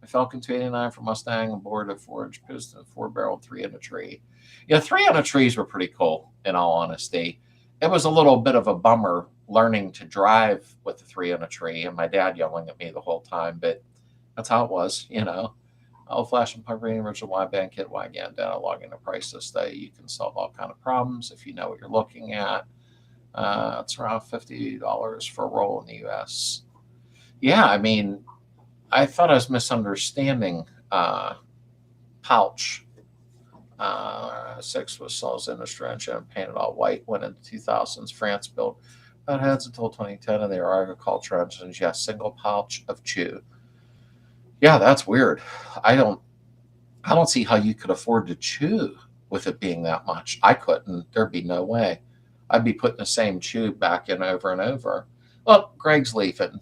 Speaker 1: My Falcon 289 from Mustang aboard a forged piston, 4-barrel, 3 in a tree. Yeah, 3 in a trees were pretty cool, in all honesty. It was a little bit of a bummer learning to drive with the 3 in a tree, and my dad yelling at me the whole time, but that's how it was, you know. All flash and pump rating, original wideband kit, wide-band data, logging the price this day. You can solve all kind of problems if you know what you're looking at. It's around $50 for a roll in the U.S. Yeah, I mean, I thought I was misunderstanding pouch. 6 was Sol's industry and painted all white. Went into 2000s France built about heads until 2010, and they are agriculture engines. Yes, single pouch of chew. Yeah, that's weird. I don't see how you could afford to chew with it being that much. I couldn't. There'd be no way. I'd be putting the same tube back in over and over. Well, Greg's leaving.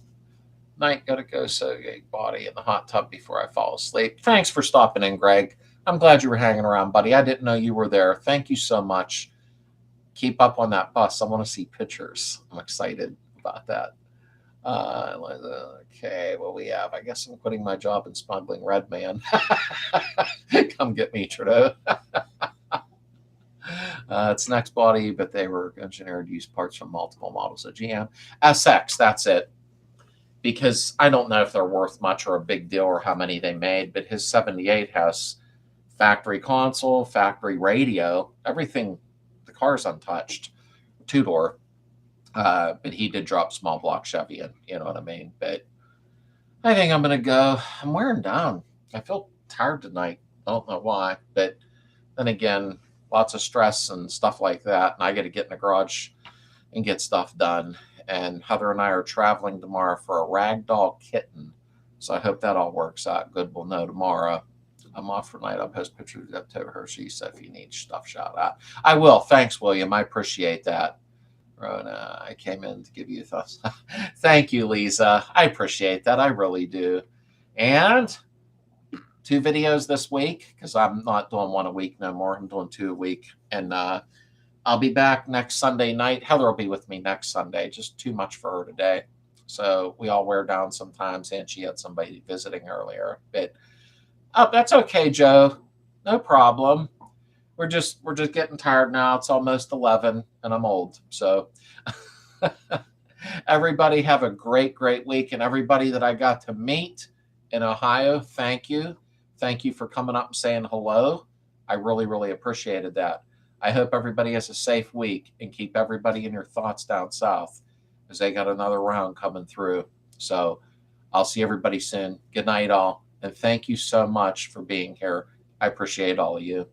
Speaker 1: Night, gotta go soak a body in the hot tub before I fall asleep. Thanks for stopping in, Greg. I'm glad you were hanging around, buddy. I didn't know you were there. Thank you so much. Keep up on that bus. I want to see pictures. I'm excited about that. Okay, what we have? I guess I'm quitting my job and smuggling Red Man. Come get me, Trudeau. It's next body, but they were engineered to use parts from multiple models of GM. SX, that's it. Because I don't know if they're worth much or a big deal or how many they made, but his 78 has factory console, factory radio, everything. The car's untouched, two-door. But he did drop small block Chevy in, you know what I mean? But I think I'm going to go. I'm wearing down. I feel tired tonight. I don't know why. But then again, lots of stress and stuff like that. And I got to get in the garage and get stuff done. And Heather and I are traveling tomorrow for a ragdoll kitten. So I hope that all works out good. We'll know tomorrow. I'm off for night. I'll post pictures up to her. She said if you need stuff shot out. I will. Thanks, William. I appreciate that. Rona, I came in to give you thoughts. Thank you, Lisa. I appreciate that. I really do. And 2 videos this week because I'm not doing 1 a week no more. I'm doing 2 a week. And I'll be back next Sunday night. Heather will be with me next Sunday. Just too much for her today. So we all wear down sometimes. And she had somebody visiting earlier. But that's okay, Joe. No problem. We're just getting tired now. It's almost 11 and I'm old. So everybody have a great, great week. And everybody that I got to meet in Ohio, thank you. Thank you for coming up and saying hello. I really, really appreciated that. I hope everybody has a safe week and keep everybody in your thoughts down south as they got another round coming through. So I'll see everybody soon. Good night, all. And thank you so much for being here. I appreciate all of you.